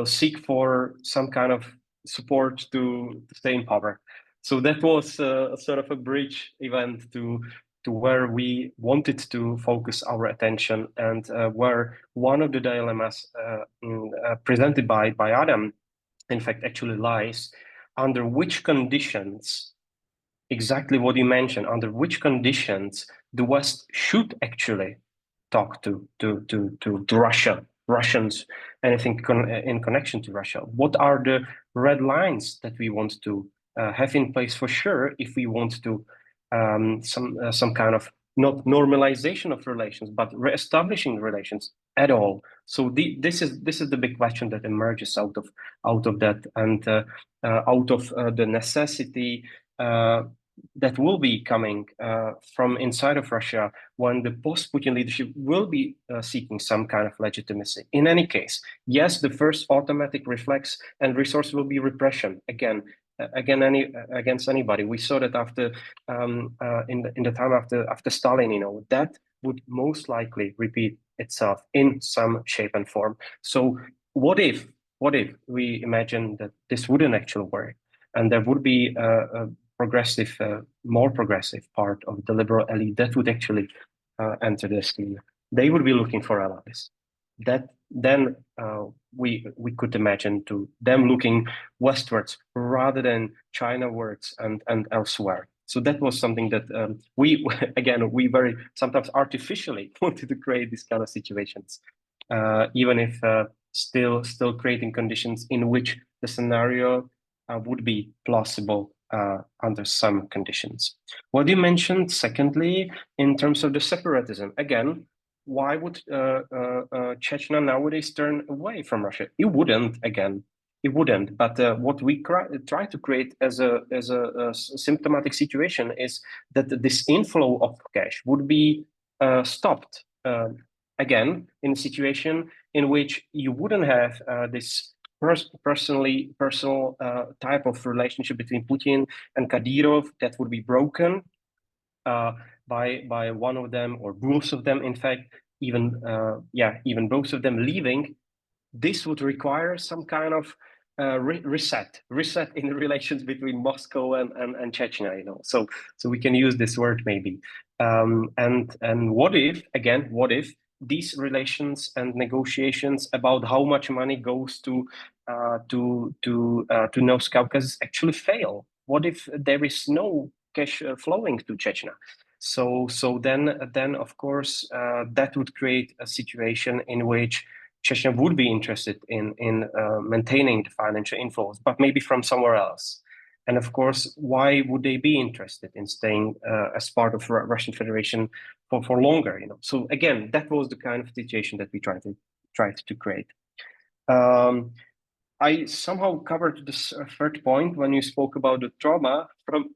B: seek for some kind of support to stay in power. So that was sort of a bridge event to where we wanted to focus our attention, and where one of the dilemmas presented by Adam, in fact, actually lies: under which conditions, exactly what you mentioned, under which conditions the West should actually talk to Russians, anything in connection to Russia. What are the red lines that we want to have in place for sure if we want to some kind of not normalization of relations, but reestablishing relations at all? So this is the big question that emerges out of that, and out of the necessity that will be coming from inside of Russia when the post-Putin leadership will be seeking some kind of legitimacy. In any case, yes, the first automatic reflex and resource will be repression against anybody. We saw that after in the time after Stalin, that would most likely repeat itself in some shape and form. So what if we imagine that this wouldn't actually work, and there would be a progressive, more progressive part of the liberal elite that would actually enter the scheme? They would be looking for allies. Then we could imagine to them looking westwards rather than Chinawards and elsewhere. So that was something that we very sometimes artificially wanted to create these kind of situations, even if still creating conditions in which the scenario would be plausible under some conditions. What you mentioned, secondly, in terms of the separatism, again, why would Chechnya nowadays turn away from Russia? It wouldn't, again. It wouldn't. But what we try to create as a symptomatic situation is that this inflow of cash would be stopped. Again, in a situation in which you wouldn't have this personal type of relationship between Putin and Kadyrov that would be broken by one of them or both of them. In fact, even both of them leaving. This would require some kind of reset in the relations between Moscow and Chechnya. So we can use this word maybe. And what if these relations and negotiations about how much money goes to North Caucasus actually fail? What if there is no cash flowing to Chechnya? So then of course that would create a situation in which Chechnya would be interested in maintaining the financial inflows, but maybe from somewhere else. And of course, why would they be interested in staying as part of Russian Federation for longer? So again, that was the kind of situation that we tried to create. I somehow covered this third point when you spoke about the trauma from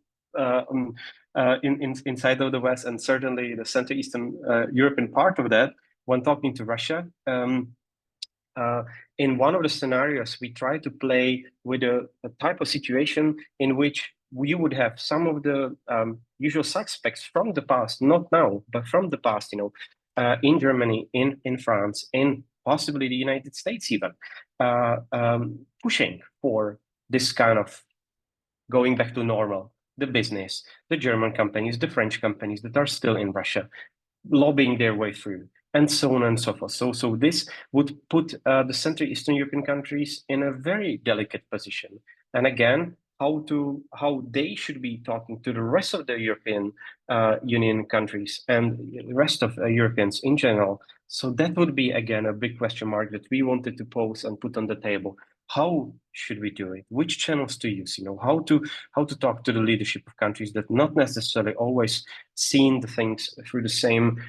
B: inside of the West, and certainly the Central Eastern European part of that. When talking to Russia, in one of the scenarios, we try to play with a type of situation in which we would have some of the usual suspects from the past, not now, but from the past, in Germany, in France, in possibly the United States even, pushing for this kind of going back to normal, the business, the German companies, the French companies that are still in Russia, lobbying their way through, and so on and so forth. So this would put the Central Eastern European countries in a very delicate position. And again, how they should be talking to the rest of the European Union countries and the rest of Europeans in general. So that would be, again, a big question mark that we wanted to pose and put on the table. How should we do it? Which channels to use? How to talk to the leadership of countries that not necessarily always seeing the things through the same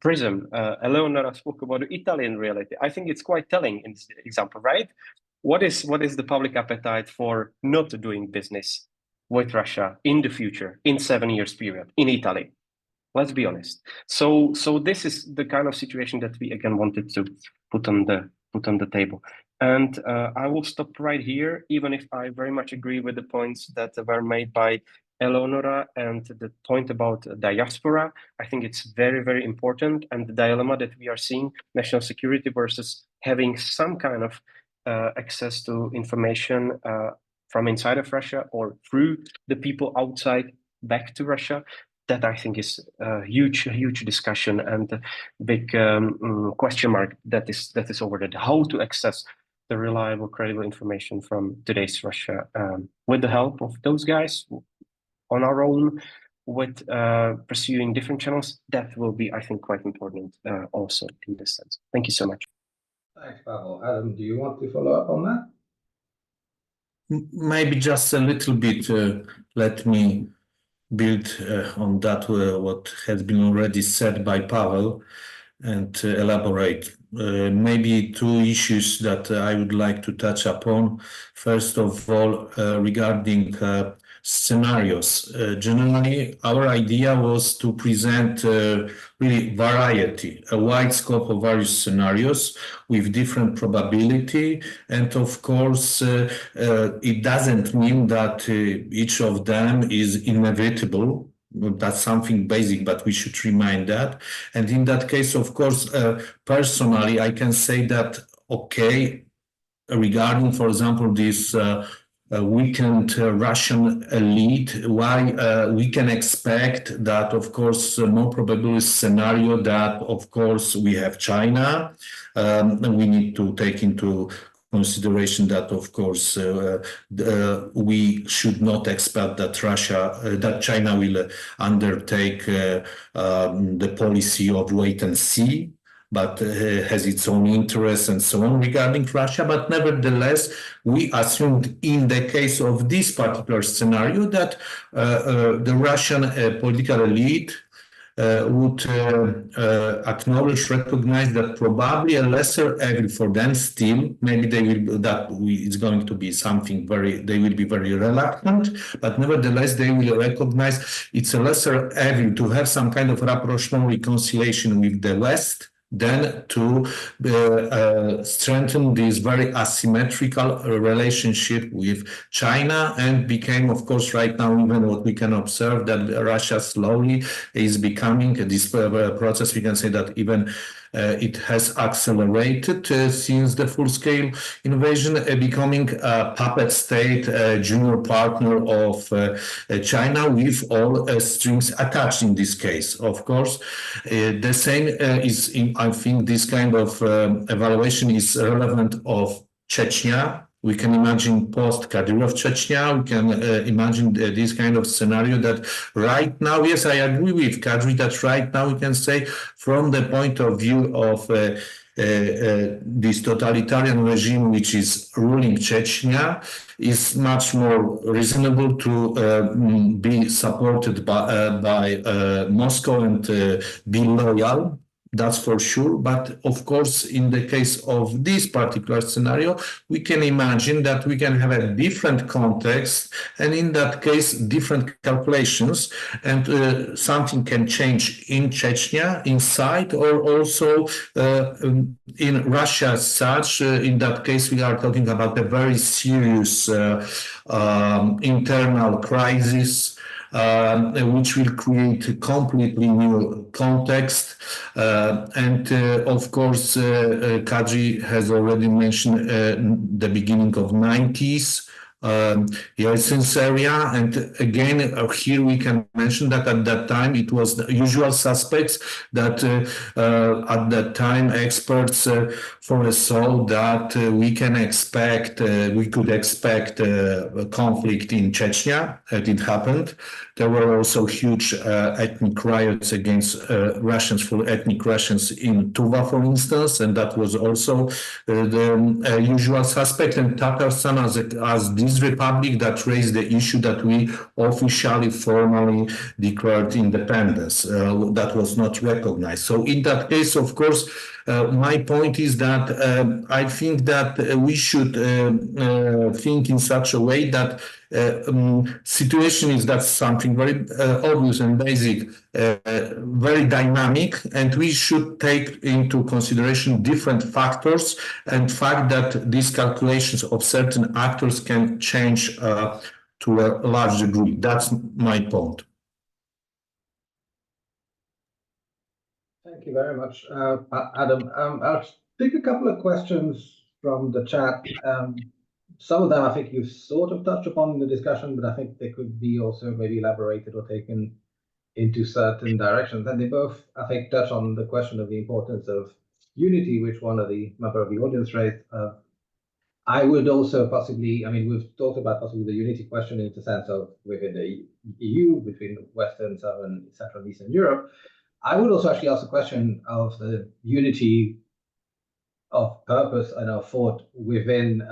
B: prism. Eleonora spoke about the Italian reality. I think it's quite telling in this example, right? What is the public appetite for not doing business with Russia in the future, in 7 years period, in Italy? Let's be honest. So this is the kind of situation that we again wanted to put on the table. And I will stop right here, even if I very much agree with the points that were made by Eleonora and the point about diaspora. I think it's very, very important, and the dilemma that we are seeing, national security versus having some kind of access to information from inside of Russia or through the people outside back to Russia. That I think is a huge discussion and a big question mark that is over that. How to access the reliable, credible information from today's Russia with the help of those guys on our own, with pursuing different channels. That will be, I think, quite important also in this sense. Thank you so much.
A: Thanks, Pavel. Adam, do you want to follow up on that?
C: Maybe just a little bit. Let me build on that what has been already said by Pavel and elaborate. Maybe two issues that I would like to touch upon. First of all, regarding scenarios. Generally, our idea was to present really variety, a wide scope of various scenarios with different probability. And of course, it doesn't mean that each of them is inevitable. That's something basic, but we should remind that. And in that case, of course, personally, I can say that, okay, regarding, for example, this weakened Russian elite, why we can expect that, of course, a more probable scenario that, of course, we have China. We need to take into consideration that, of course, we should not expect that China will undertake the policy of wait and see, but has its own interests and so on regarding Russia. But nevertheless, we assumed in the case of this particular scenario that the Russian political elite would acknowledge, recognize that probably a lesser evil for them still, maybe they will, it's going to be something they will be very reluctant, but nevertheless they will recognize it's a lesser evil to have some kind of rapprochement, reconciliation with the West, than to strengthen this very asymmetrical relationship with China, and became, of course, right now, even what we can observe, that Russia slowly is becoming this process. We can say that even it has accelerated since the full-scale invasion, becoming a puppet state, a junior partner of China with all strings attached in this case. Of course, the same is, I think, this kind of evaluation is relevant of Czechia. We can imagine post-Kadyrov of Czechia. We can imagine this kind of scenario that right now, yes, I agree with Kadri that right now we can say from the point of view of this totalitarian regime which is ruling Chechnya is much more reasonable to be supported by Moscow and be loyal. That's for sure. But of course, in the case of this particular scenario, we can imagine that we can have a different context, and in that case, different calculations, and something can change in Chechnya, inside, or also in Russia as such. In that case, we are talking about a very serious internal crisis which will create a completely new context. Of course, Kadri has already mentioned the beginning of 90s. Yeltsin's area, and again here we can mention that at that time it was the usual suspects that at that time experts foresaw that we could expect a conflict in Czechia, and it happened. There were also huge ethnic riots against Russians, for ethnic Russians in Tuva, for instance, and that was also the usual suspect. And Tatarstan as this republic that raised the issue that we officially, formally declared independence. That was not recognized. So in that case, of course, my point is that I think that we should think in such a way that situation is that something very obvious and basic, very dynamic, and we should take into consideration different factors and fact that these calculations of certain actors can change to a large degree. That's my point.
A: Thank you very much, Adam. I'll take a couple of questions from the chat. Some of them I think you've sort of touched upon in the discussion, but I think they could be also maybe elaborated or taken into certain directions. And they both, I think, touch on the question of the importance of unity, which one of the member of the audience raised. I would also possibly, I mean, we've talked about possibly the unity question in the sense of within the EU, between Western, Southern, Central, and Eastern Europe. I would also actually ask the question of the unity of purpose and of thought within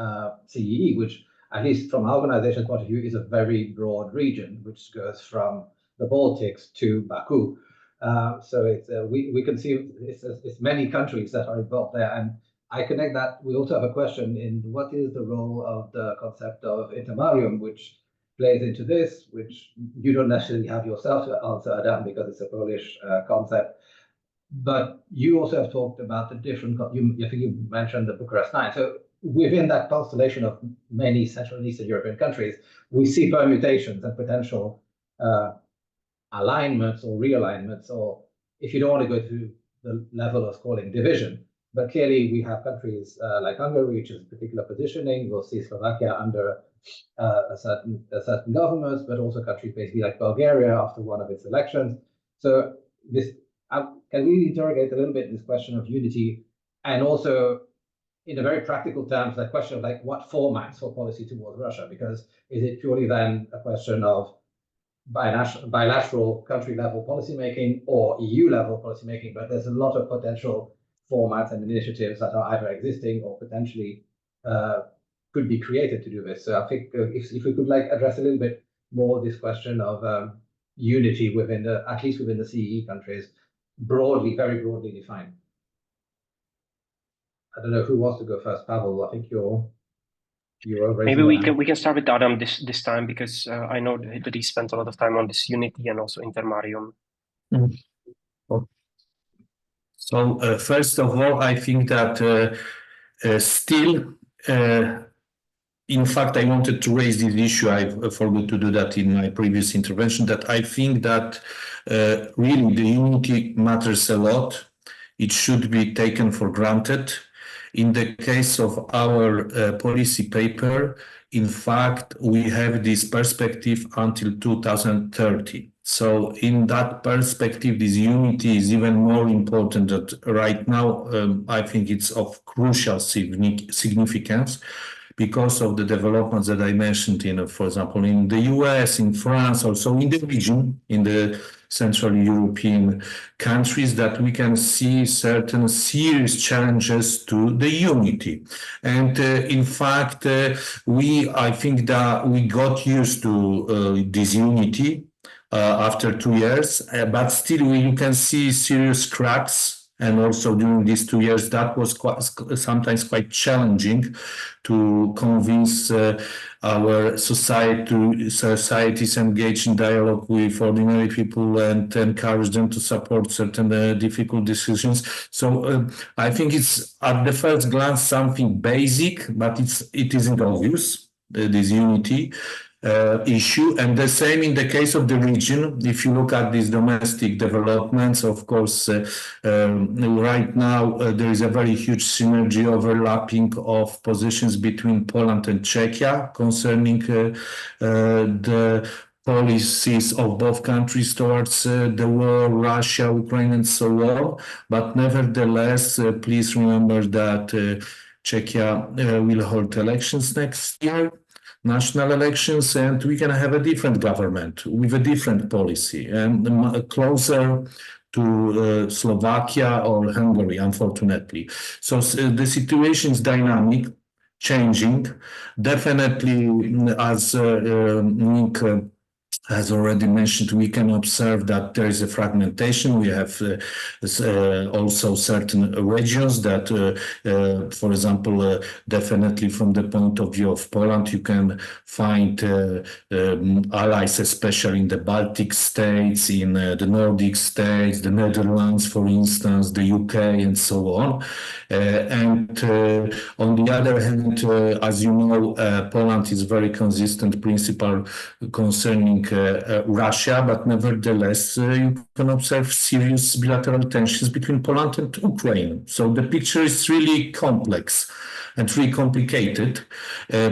A: CEE, which, at least from our organization's point of view, is a very broad region, which goes from the Baltics to Baku. So it's we can see it's many countries that are involved there. And I connect that. We also have a question in what is the role of the concept of intermarium, which plays into this, which you don't necessarily have yourself to answer, Adam, because it's a Polish concept. But you also have talked about the different, I think you mentioned the Bucharest Nine. So within that constellation of many Central and Eastern European countries, we see permutations and potential alignments or realignments, or if you don't want to go to the level of calling division. But clearly we have countries like Hungary, which is particular positioning. We'll see Slovakia under a certain government, but also countries basically like Bulgaria after one of its elections. So this, can we interrogate a little bit this question of unity, and also in a very practical terms, that question of like what formats for policy towards Russia? Because is it purely then a question of bilateral country level policymaking or EU level policymaking? But there's a lot of potential formats and initiatives that are either existing or potentially could be created to do this. So I think if we could like address a little bit more this question of unity within the, at least within the CEE countries, broadly, very broadly defined. I don't know who wants to go first. Pavel, I think you're
B: maybe we can start with Adam this time, because I know that he spent a lot of time on this unity and also intermarium.
C: So first of all, I think that still, in fact, I wanted to raise this issue. I forgot to do that in my previous intervention, that I think that really the unity matters a lot. It should be taken for granted. In the case of our policy paper, in fact, we have this perspective until 2030. So in that perspective, this unity is even more important that right now. I think it's of crucial significance because of the developments that I mentioned in, for example, in the US, in France, also in the region, in the Central European countries, that we can see certain serious challenges to the unity. And in fact, I think that we got used to this unity after 2 years, but still you can see serious cracks. And also during these 2 years, that was sometimes quite challenging to convince our societies engaged in dialogue with ordinary people and encourage them to support certain difficult decisions. So I think it's at the first glance something basic, but it isn't obvious, this unity. issue. And the same in the case of the region. If you look at these domestic developments, of course, right now there is a very huge synergy overlapping of positions between Poland and Czechia concerning the policies of both countries towards the war, Russia, Ukraine, and so on. But nevertheless, please remember that Czechia will hold elections next year, national elections, and we can have a different government with a different policy and closer to Slovakia or Hungary, unfortunately. So the situation is dynamic, changing. Definitely, as Nick has already mentioned, we can observe that there is a fragmentation. We have also certain regions that, for example, definitely from the point of view of Poland, you can find allies, especially in the Baltic states, in the Nordic states, the Netherlands, for instance, the UK, and so on. And on the other hand, as you know, Poland is very consistent principle concerning Russia, but nevertheless, you can observe serious bilateral tensions between Poland and Ukraine. So the picture is really complex and really complicated.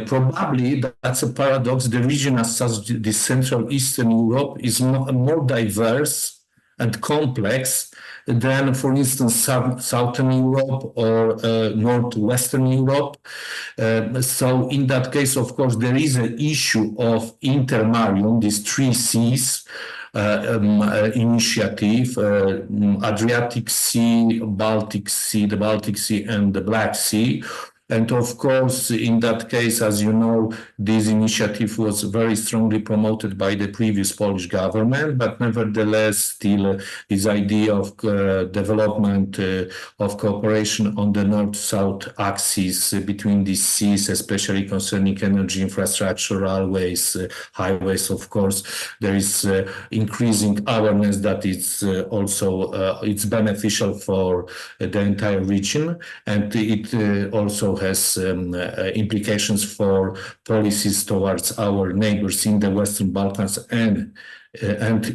C: Probably that's a paradox. The region as such, the Central Eastern Europe, is more diverse and complex than, for instance, Southern Europe or Northwestern Europe. So in that case, of course, there is an issue of intermarium, these three Cs initiative, Adriatic Sea, Baltic Sea, the Baltic Sea, and the Black Sea. And of course, in that case, as you know, this initiative was very strongly promoted by the previous Polish government, but nevertheless, still this idea of development of cooperation on the north-south axis between these seas, especially concerning energy infrastructure, railways, highways, of course, there is increasing awareness that it's also it's beneficial for the entire region, and it also has implications for policies towards our neighbors in the Western Balkans and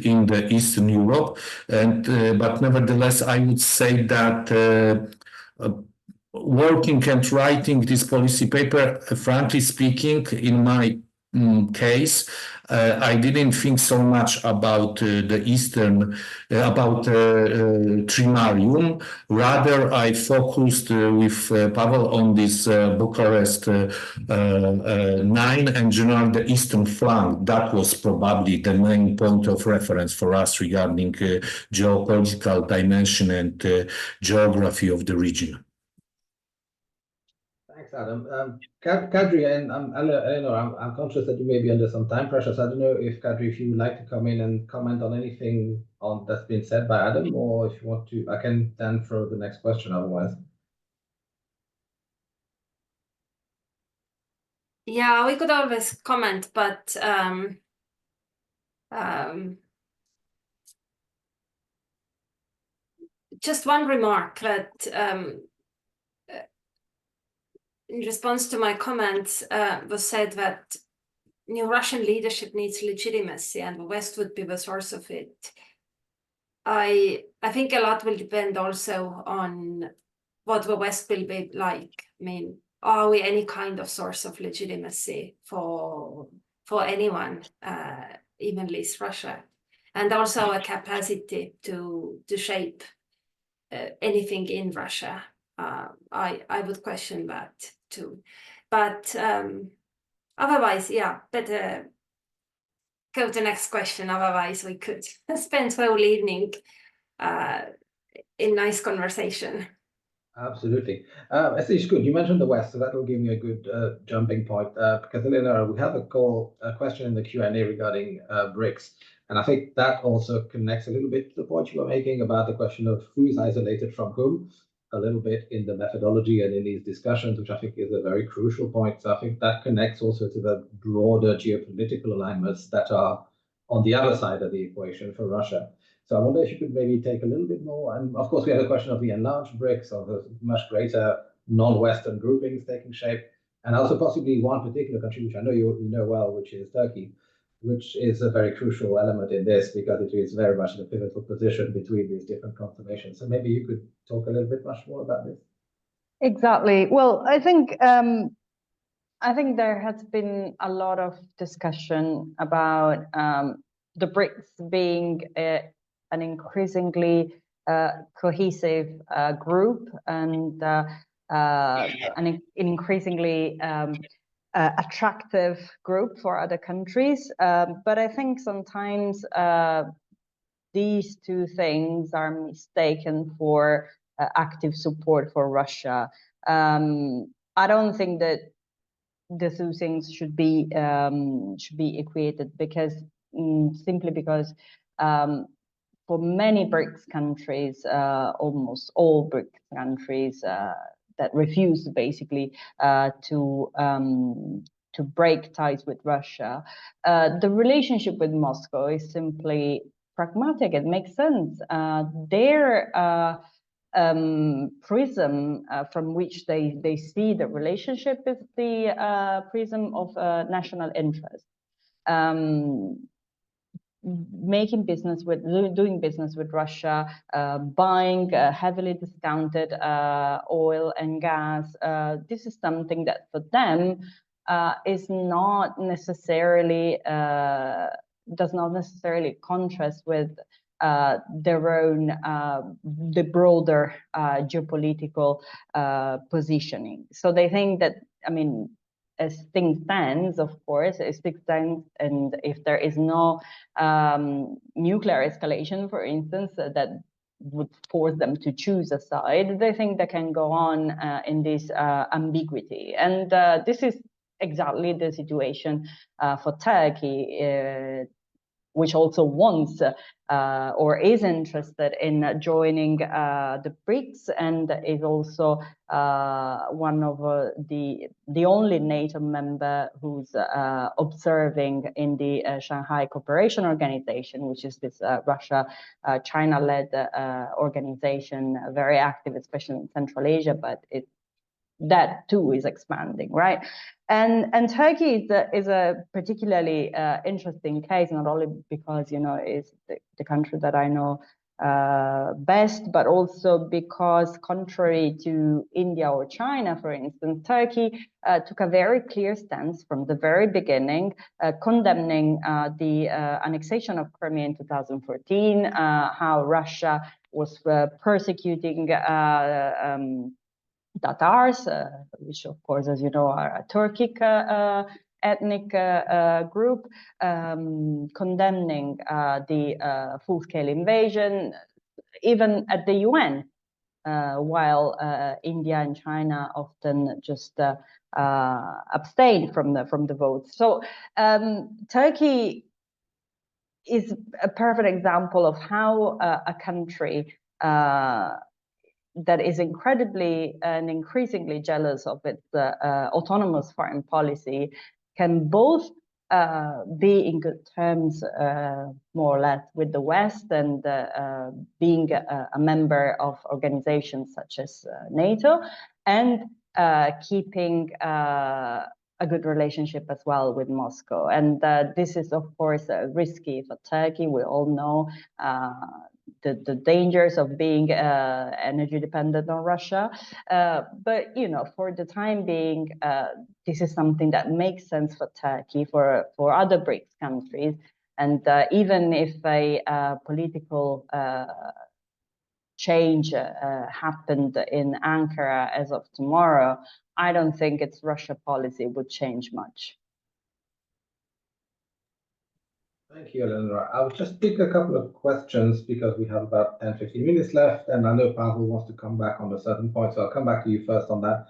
C: in the Eastern Europe. And but nevertheless, I would say that working and writing this policy paper, frankly speaking, in my case, I didn't think so much about the Eastern, about Trimarium. Rather, I focused with Pavel on this Bucharest 9 and general the Eastern flank. That was probably the main point of reference for us regarding geopolitical dimension and geography of the region.
A: Thanks, Adam. Kadri and Eleonora, I'm conscious that you may be under some time pressure, so I don't know if Kadri, if you would like to come in and comment on anything that's been said by Adam, or if you want to, I can then throw the next question otherwise.
D: Yeah, we could always comment, but just one remark that in response to my comments was said that new Russian leadership needs legitimacy and the West would be the source of it. I think a lot will depend also on what the West will be like. I mean, are we any kind of source of legitimacy for anyone, even least Russia? And also a capacity to shape anything in Russia. I would question that too. But otherwise, yeah, better go to the next question. Otherwise, we could spend the whole evening in nice conversation.
A: Absolutely. I see, it's good. You mentioned the West, so that will give me a good jumping point. Because Eleonora, we have a question in the Q&A regarding BRICS. And I think that also connects a little bit to the point you were making about the question of who is isolated from whom, a little bit in the methodology and in these discussions, which I think is a very crucial point. So I think that connects also to the broader geopolitical alignments that are on the other side of the equation for Russia. So I wonder if you could maybe take a little bit more. And of course, we had a question of the enlarged BRICS, of the much greater non-Western groupings taking shape. and also possibly one particular country, which I know you know well, which is Turkey, which is a very crucial element in this because it is very much in a pivotal position between these different conformations. So maybe you could talk a little bit much more about this.
E: Exactly. Well, I think there has been a lot of discussion about the BRICS being an increasingly cohesive group and an increasingly attractive group for other countries. But I think sometimes these two things are mistaken for active support for Russia. I don't think that the two things should be equated because simply because for many BRICS countries, almost all BRICS countries that refuse basically to break ties with Russia, the relationship with Moscow is simply pragmatic. It makes sense. Their prism from which they see the relationship is the prism of national interest. Doing business with Russia, buying heavily discounted oil and gas. This is something that for them is not necessarily does not necessarily contrast with their own the broader geopolitical positioning. So they think that, I mean, as things stands, of course, as things stands, and if there is no nuclear escalation, for instance, that would force them to choose a side, they think they can go on in this ambiguity. And this is exactly the situation for Turkey, which also wants or is interested in joining the BRICS, and is also one of the only NATO member who's observing in the Shanghai Cooperation Organization, which is this Russia-China-led organization, very active, especially in Central Asia, but that too is expanding, right? And Turkey is a particularly interesting case, not only because, you know, it's the country that I know best, but also because, contrary to India or China, for instance, Turkey took a very clear stance from the very beginning, condemning the annexation of Crimea in 2014, how Russia was persecuting Tatars, which of course, as you know, are a Turkic ethnic group, condemning the full-scale invasion, even at the UN, while India and China often just abstained from the vote. So Turkey is a perfect example of how a country that is incredibly and increasingly jealous of its autonomous foreign policy can both be in good terms, more or less, with the West, and being a member of organizations such as NATO, and keeping a good relationship as well with Moscow. And this is, of course, risky for Turkey. We all know the dangers of being energy dependent on Russia. But, you know, for the time being, this is something that makes sense for Turkey, for other BRICS countries. And even if a political change happened in Ankara as of tomorrow, I don't think its Russia policy would change much.
A: Thank you, Eleonora. I'll just pick a couple of questions because we have about 10-15 minutes left, and I know Pavel wants to come back on a certain point, so I'll come back to you first on that.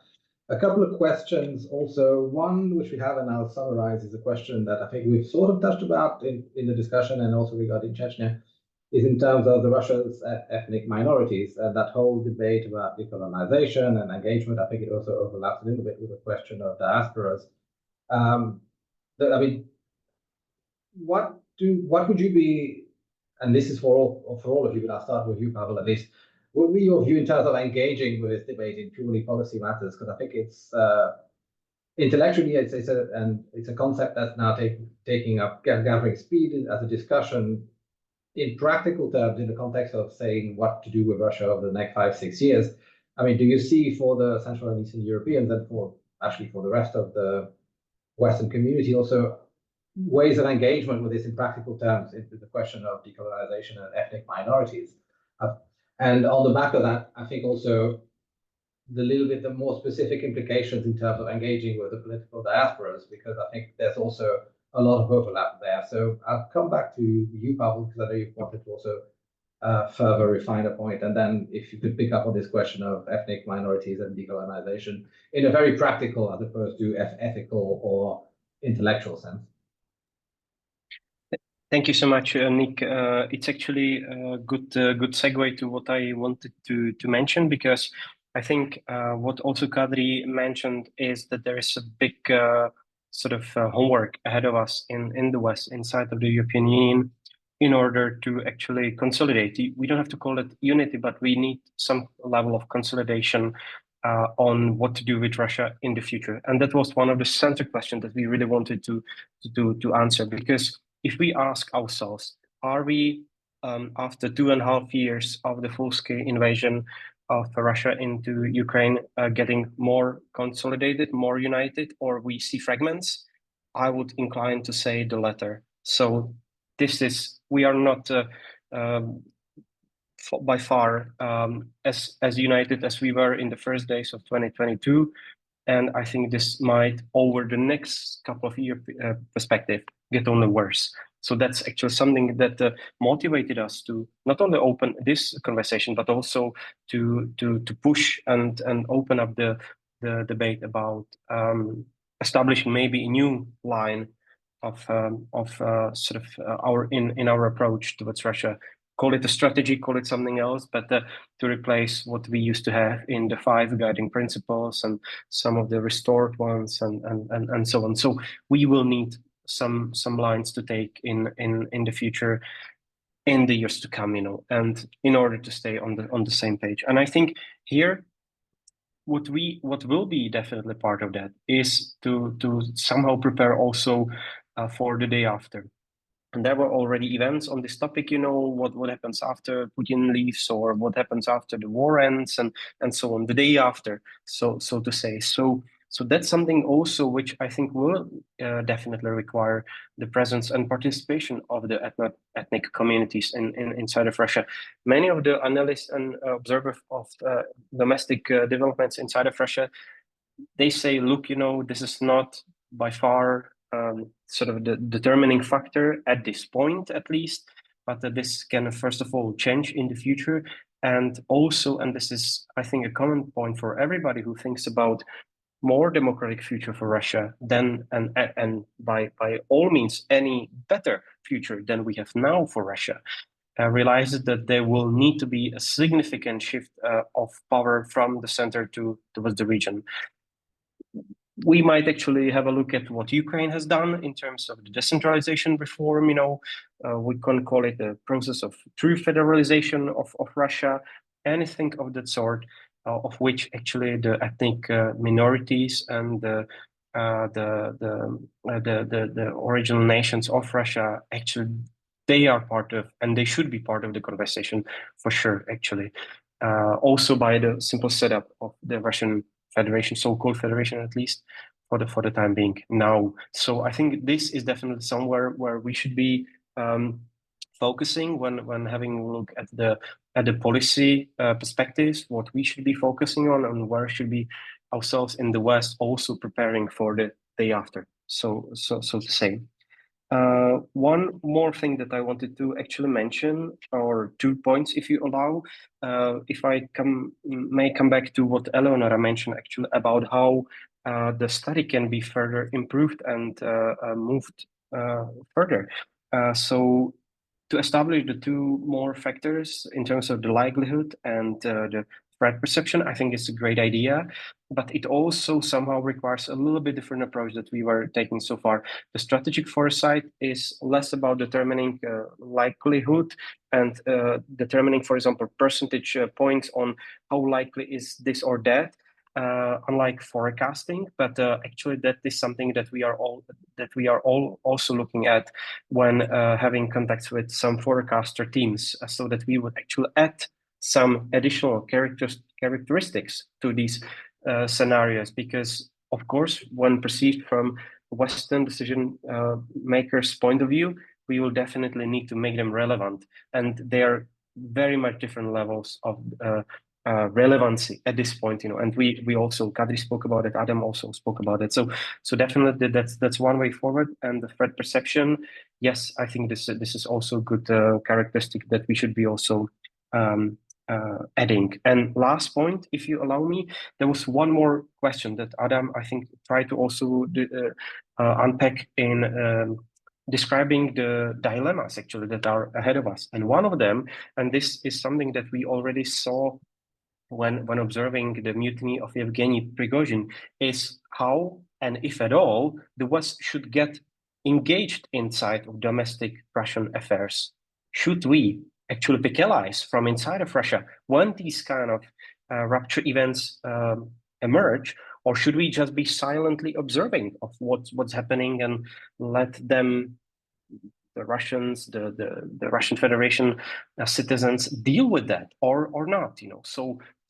A: A couple of questions also. One which we have, and I'll summarize, is a question that I think we've sort of touched about in the discussion, and also regarding Chechnya, is in terms of the Russia's ethnic minorities, and that whole debate about decolonization and engagement. I think it also overlaps a little bit with the question of diasporas. I mean, what would you be, and this is for all of you, but I'll start with you, Pavel, at least, what would be your view in terms of engaging with this debate in purely policy matters? Because I think intellectually, it's a concept that's now taking up gathering speed as a discussion. In practical terms, in the context of saying what to do with Russia over the next 5-6 years, I mean, do you see for the Central and Eastern Europeans and for the rest of the Western community also ways of engagement with this in practical terms into the question of decolonization and ethnic minorities? And on the back of that, I think also the more specific implications in terms of engaging with the political diasporas, because I think there's also a lot of overlap there. So I'll come back to you, Pavel, because I know you wanted to also further refine a point. And then if you could pick up on this question of ethnic minorities and decolonization in a very practical as opposed to ethical or intellectual sense.
B: Thank you so much, Nick. It's actually a good segue to what I wanted to mention, because I think what also Kadri mentioned is that there is a big sort of homework ahead of us in the West, inside of the European Union, in order to actually consolidate. We don't have to call it unity, but we need some level of consolidation on what to do with Russia in the future. And that was one of the central questions that we really wanted to answer, because if we ask ourselves, are we, after 2.5 years of the full-scale invasion of Russia into Ukraine, getting more consolidated, more united, or we see fragments? I would incline to say the latter. So we are not by far as united as we were in the first days of 2022. And I think this might, over the next couple of year perspective, get only worse. So that's actually something that motivated us to not only open this conversation, but also to push and open up the debate about establishing maybe a new line of sort of our approach towards Russia. Call it a strategy, call it something else, but to replace what we used to have in the 5 guiding principles and some of the restored ones and so on. So we will need some lines to take in the future, in the years to come, and in order to stay on the same page. And I think here, what will be definitely part of that is to somehow prepare also for the day after. And there were already events on this topic, what happens after Putin leaves, or what happens after the war ends, and so on, the day after, so to say. So that's something also which I think will definitely require the presence and participation of the ethnic communities inside of Russia. Many of the analysts and observers of domestic developments inside of Russia, they say, look, this is not by far sort of the determining factor at this point, at least, but this can first of all change in the future. And also, and this is, I think, a common point for everybody who thinks about more democratic future for Russia than, and by all means, any better future than we have now for Russia, realizes that there will need to be a significant shift of power from the center towards the region. We might actually have a look at what Ukraine has done in terms of the decentralization reform. We can call it a process of true federalization of Russia, anything of that sort, of which actually the ethnic minorities and the original nations of Russia, actually, they are part of, and they should be part of the conversation for sure, actually. Also by the simple setup of the Russian Federation, so-called federation, at least for the time being now. So I think this is definitely somewhere where we should be focusing when having a look at the policy perspectives, what we should be focusing on, and where should be ourselves in the West also preparing for the day after. So to say. One more thing that I wanted to actually mention, or 2 points, if you allow, if I may come back to what Eleonora mentioned actually about how the study can be further improved and moved further. So to establish the 2 more factors in terms of the likelihood and the threat perception, I think it's a great idea, but it also somehow requires a little bit different approach that we were taking so far. The strategic foresight is less about determining likelihood and determining, for example, percentage points on how likely is this or that. unlike forecasting, but actually that is something that we are all also looking at when having contacts with some forecaster teams, so that we would actually add some additional characteristics to these scenarios, because of course, when perceived from Western decision makers' point of view, we will definitely need to make them relevant, and they are very much different levels of relevancy at this point, and we also, Kadri spoke about it, Adam also spoke about it. So definitely that's one way forward. And the threat perception, yes, I think this is also a good characteristic that we should be also adding. And last point, if you allow me, there was one more question that Adam, I think, tried to also unpack in describing the dilemmas actually that are ahead of us. And one of them, and this is something that we already saw when observing the mutiny of Yevgeny Prigozhin, is how, and if at all, the West should get engaged inside of domestic Russian affairs. Should we actually pick allies from inside of Russia when these kind of rupture events emerge, or should we just be silently observing of what's happening and let them, the Russians, the Russian Federation citizens, deal with that, or not?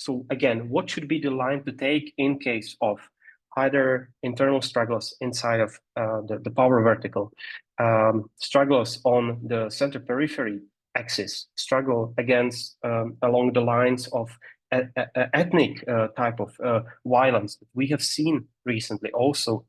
B: So again, what should be the line to take in case of either internal struggles inside of the power vertical, struggles on the center periphery axis, struggle against along the lines of ethnic type of violence that we have seen recently, also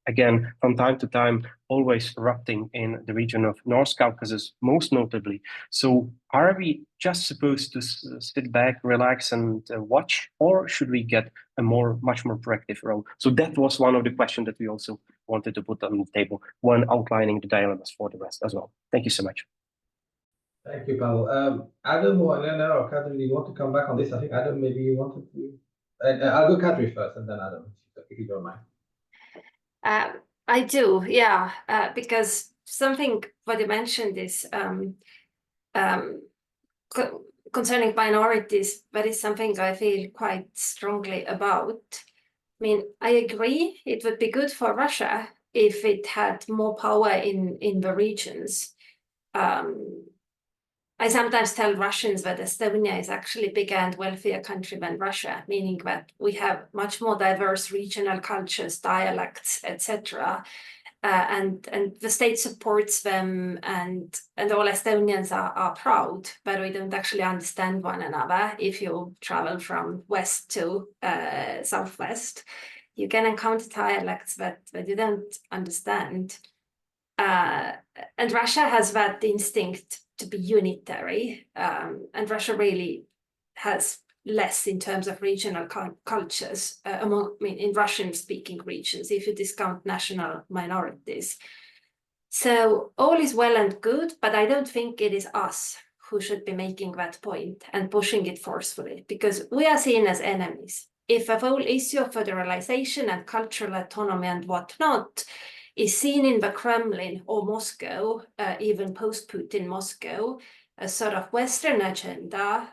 B: again from time to time, always erupting in the region of North Caucasus, most notably. So are we just supposed to sit back, relax, and watch, or should we get a much more proactive role? So that was one of the questions that we also wanted to put on the table when outlining the dilemmas for the rest as well. Thank you so much.
A: Thank you, Pavel. Adam or Eleonora or Kadri, do you want to come back on this? I think Adam, maybe you wanted to. I'll go Kadri first, and then Adam, if you don't mind.
D: I do, yeah, because something what you mentioned is concerning minorities. That is something I feel quite strongly about. I mean, I agree it would be good for Russia if it had more power in the regions. I sometimes tell Russians that Estonia is actually a bigger and wealthier country than Russia, meaning that we have much more diverse regional cultures, dialects, etc. And the state supports them, and all Estonians are proud, but we don't actually understand one another. If you travel from west to southwest, you can encounter dialects that you don't understand. And Russia has that instinct to be unitary, and Russia really has less in terms of regional cultures in Russian-speaking regions, if you discount national minorities. So all is well and good, but I don't think it is us who should be making that point and pushing it forcefully, because we are seen as enemies. If a whole issue of federalization and cultural autonomy and whatnot is seen in the Kremlin or Moscow, even post-Putin Moscow, a sort of Western agenda,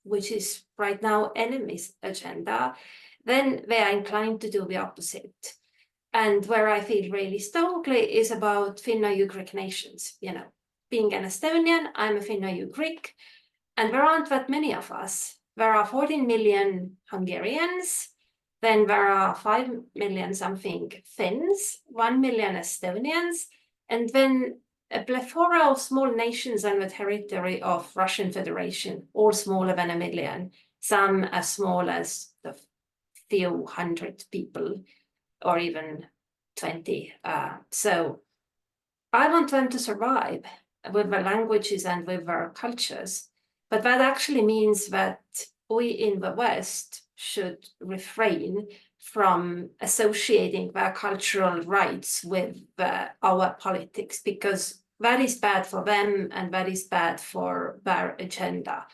D: which is right now enemy's agenda, then they are inclined to do the opposite. And where I feel really strongly is about Finno-Ugric nations. Being an Estonian, I'm a Finno-Ugric, and there aren't that many of us. There are 14 million Hungarians, then there are 5 million something Finns, 1 million Estonians, and then a plethora of small nations on the territory of Russian Federation, all smaller than 1 million, some as small as a few hundred people, or even 20. So I want them to survive with their languages and with their cultures, but that actually means that we in the West should refrain from associating their cultural rights with our politics, because that is bad for them and that is bad for their agenda.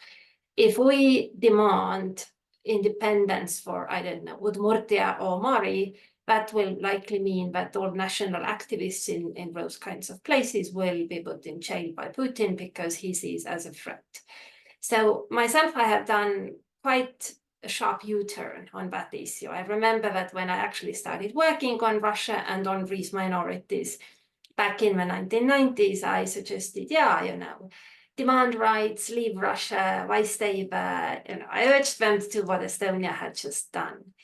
D: If we demand independence for, I don't know, Udmurtia or Mari, that will likely mean that all national activists in those kinds of places will be put in jail by Putin because he sees as a threat. So myself, I have done quite a sharp U-turn on that issue. I remember that when I actually started working on Russia and on Greece minorities back in the 1990s, I suggested, yeah, you know, demand rights, leave Russia, why stay there? You know, I urged them to do what Estonia had just done.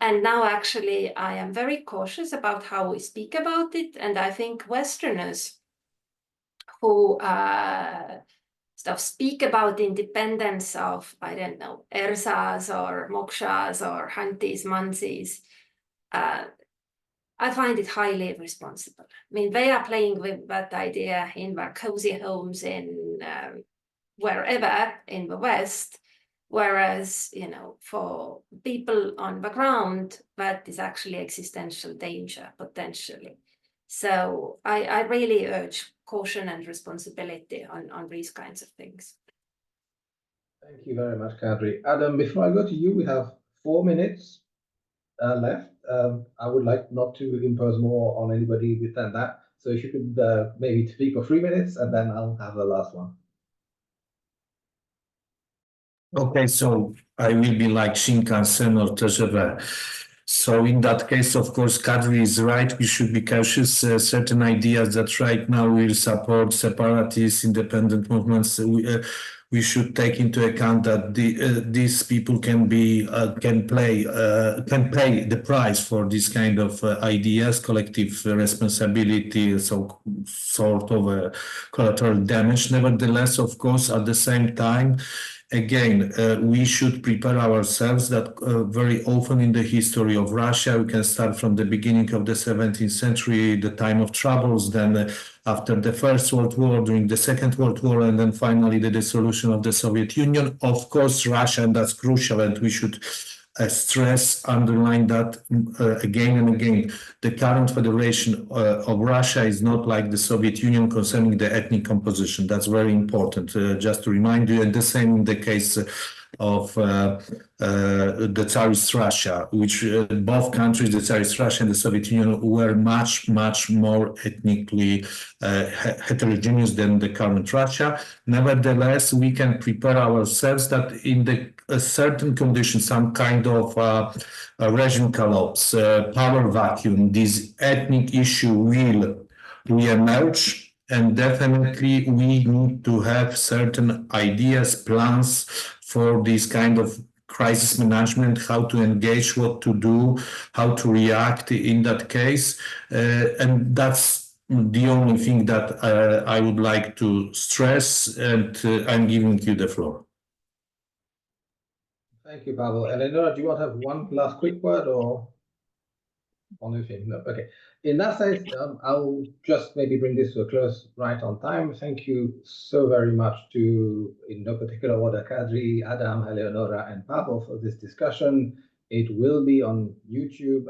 D: And now actually I am very cautious about how we speak about it. And I think Westerners who speak about independence of, I don't know, Ersas or Mokshas or Hantis, Mansis, I find it highly irresponsible. I mean, they are playing with that idea in their cozy homes in wherever in the West, whereas, you know, for people on the ground, that is actually existential danger, potentially. So I really urge caution and responsibility on these kinds of things.
A: Thank you very much, Kadri. Adam, before I go to you, we have 4 minutes left. I would like not to impose more on anybody within that. So if you could maybe speak for 3 minutes, and then I'll have the last one.
C: Okay, so I will be like Shinkansen or TGV. So in that case, of course, Kadri is right. We should be cautious. Certain ideas that right now will support separatist independent movements. We should take into account that these people can pay the price for this kind of ideas, collective responsibility, so sort of collateral damage. Nevertheless, of course, at the same time, again, we should prepare ourselves that very often in the history of Russia, we can start from the beginning of the 17th century, the time of troubles, then after the First World War, during the Second World War, and then finally the dissolution of the Soviet Union. Of course, Russia, and that's crucial, and we should stress, underline that again and again. The current federation of Russia is not like the Soviet Union concerning the ethnic composition. That's very important, just to remind you. And the same in the case of the Tsarist Russia, which both countries, the Tsarist Russia and the Soviet Union, were much, much more ethnically heterogeneous than the current Russia. Nevertheless, we can prepare ourselves that in the certain conditions, some kind of regime collapse, power vacuum, this ethnic issue will re-emerge. And definitely we need to have certain ideas, plans for this kind of crisis management, how to engage, what to do, how to react in that case. And that's the only thing that I would like to stress, and I'm giving you the floor.
A: Thank you, Pavel. Eleonora, do you want to have one last quick word or only thing? No, okay. In that sense, I'll just maybe bring this to a close right on time. Thank you so very much to, in no particular order, Kadri, Adam, Eleonora, and Pavel for this discussion. It will be on YouTube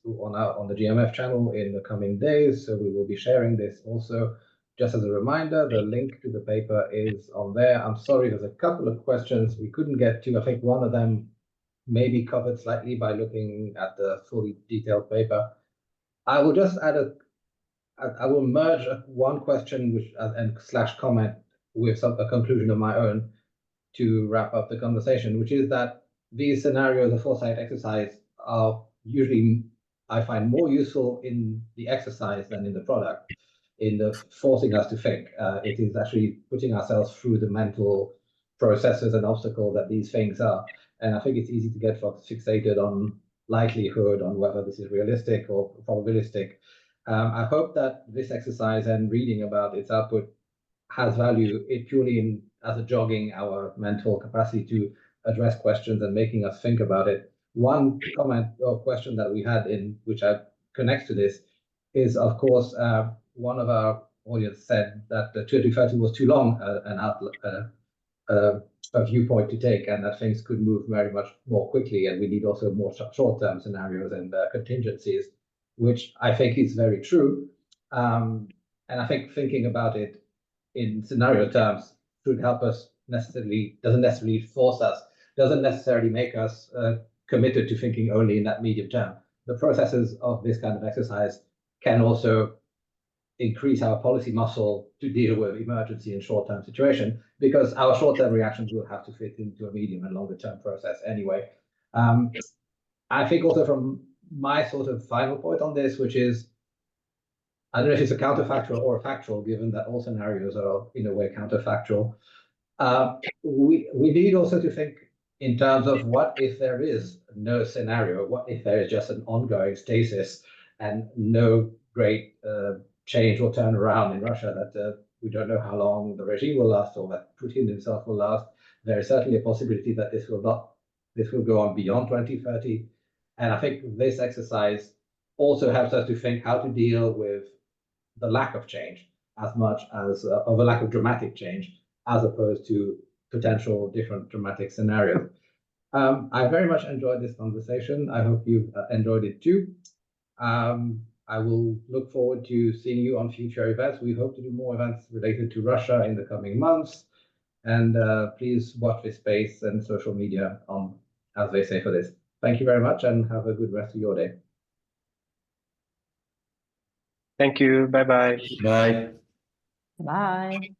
A: on the GMF channel in the coming days, so we will be sharing this also. Just as a reminder, the link to the paper is on there. I'm sorry, there's a couple of questions we couldn't get to. I think one of them may be covered slightly by looking at the fully detailed paper. I will just add I will merge one question which and / comment with a conclusion of my own to wrap up the conversation, which is that these scenarios of foresight exercise are usually, I find, more useful in the exercise than in the product, in the forcing us to think. It is actually putting ourselves through the mental processes and obstacles that these things are. And I think it's easy to get fixated on likelihood, on whether this is realistic or probabilistic. I hope that this exercise and reading about its output has value, it purely as a jogging our mental capacity to address questions and making us think about it. One comment or question that we had in which connects to this is, of course, one of our audience said that the 2030 was too long a viewpoint to take, and that things could move very much more quickly, and we need also more short-term scenarios and contingencies, which I think is very true. And I think thinking about it in scenario terms should help us doesn't necessarily force us, doesn't necessarily make us committed to thinking only in that medium term. The processes of this kind of exercise can also increase our policy muscle to deal with emergency and short-term situation, because our short-term reactions will have to fit into a medium and longer-term process anyway. I think also from my sort of final point on this, which is, I don't know if it's a counterfactual or a factual, given that all scenarios are in a way counterfactual. We need also to think in terms of what if there is no scenario, what if there is just an ongoing stasis and no great change or turnaround in Russia, that we don't know how long the regime will last or that Putin himself will last. There is certainly a possibility that this will go on beyond 2030. And I think this exercise also helps us to think how to deal with the lack of change as much as, of a lack of dramatic change, as opposed to potential different dramatic scenarios. I very much enjoyed this conversation. I hope you've enjoyed it too. I will look forward to seeing you on future events. We hope to do more events related to Russia in the coming months. And please watch this space and social media on, as they say, for this. Thank you very much and have a good rest of your day.
B: Thank you. Bye-bye.
C: Bye.
E: Bye.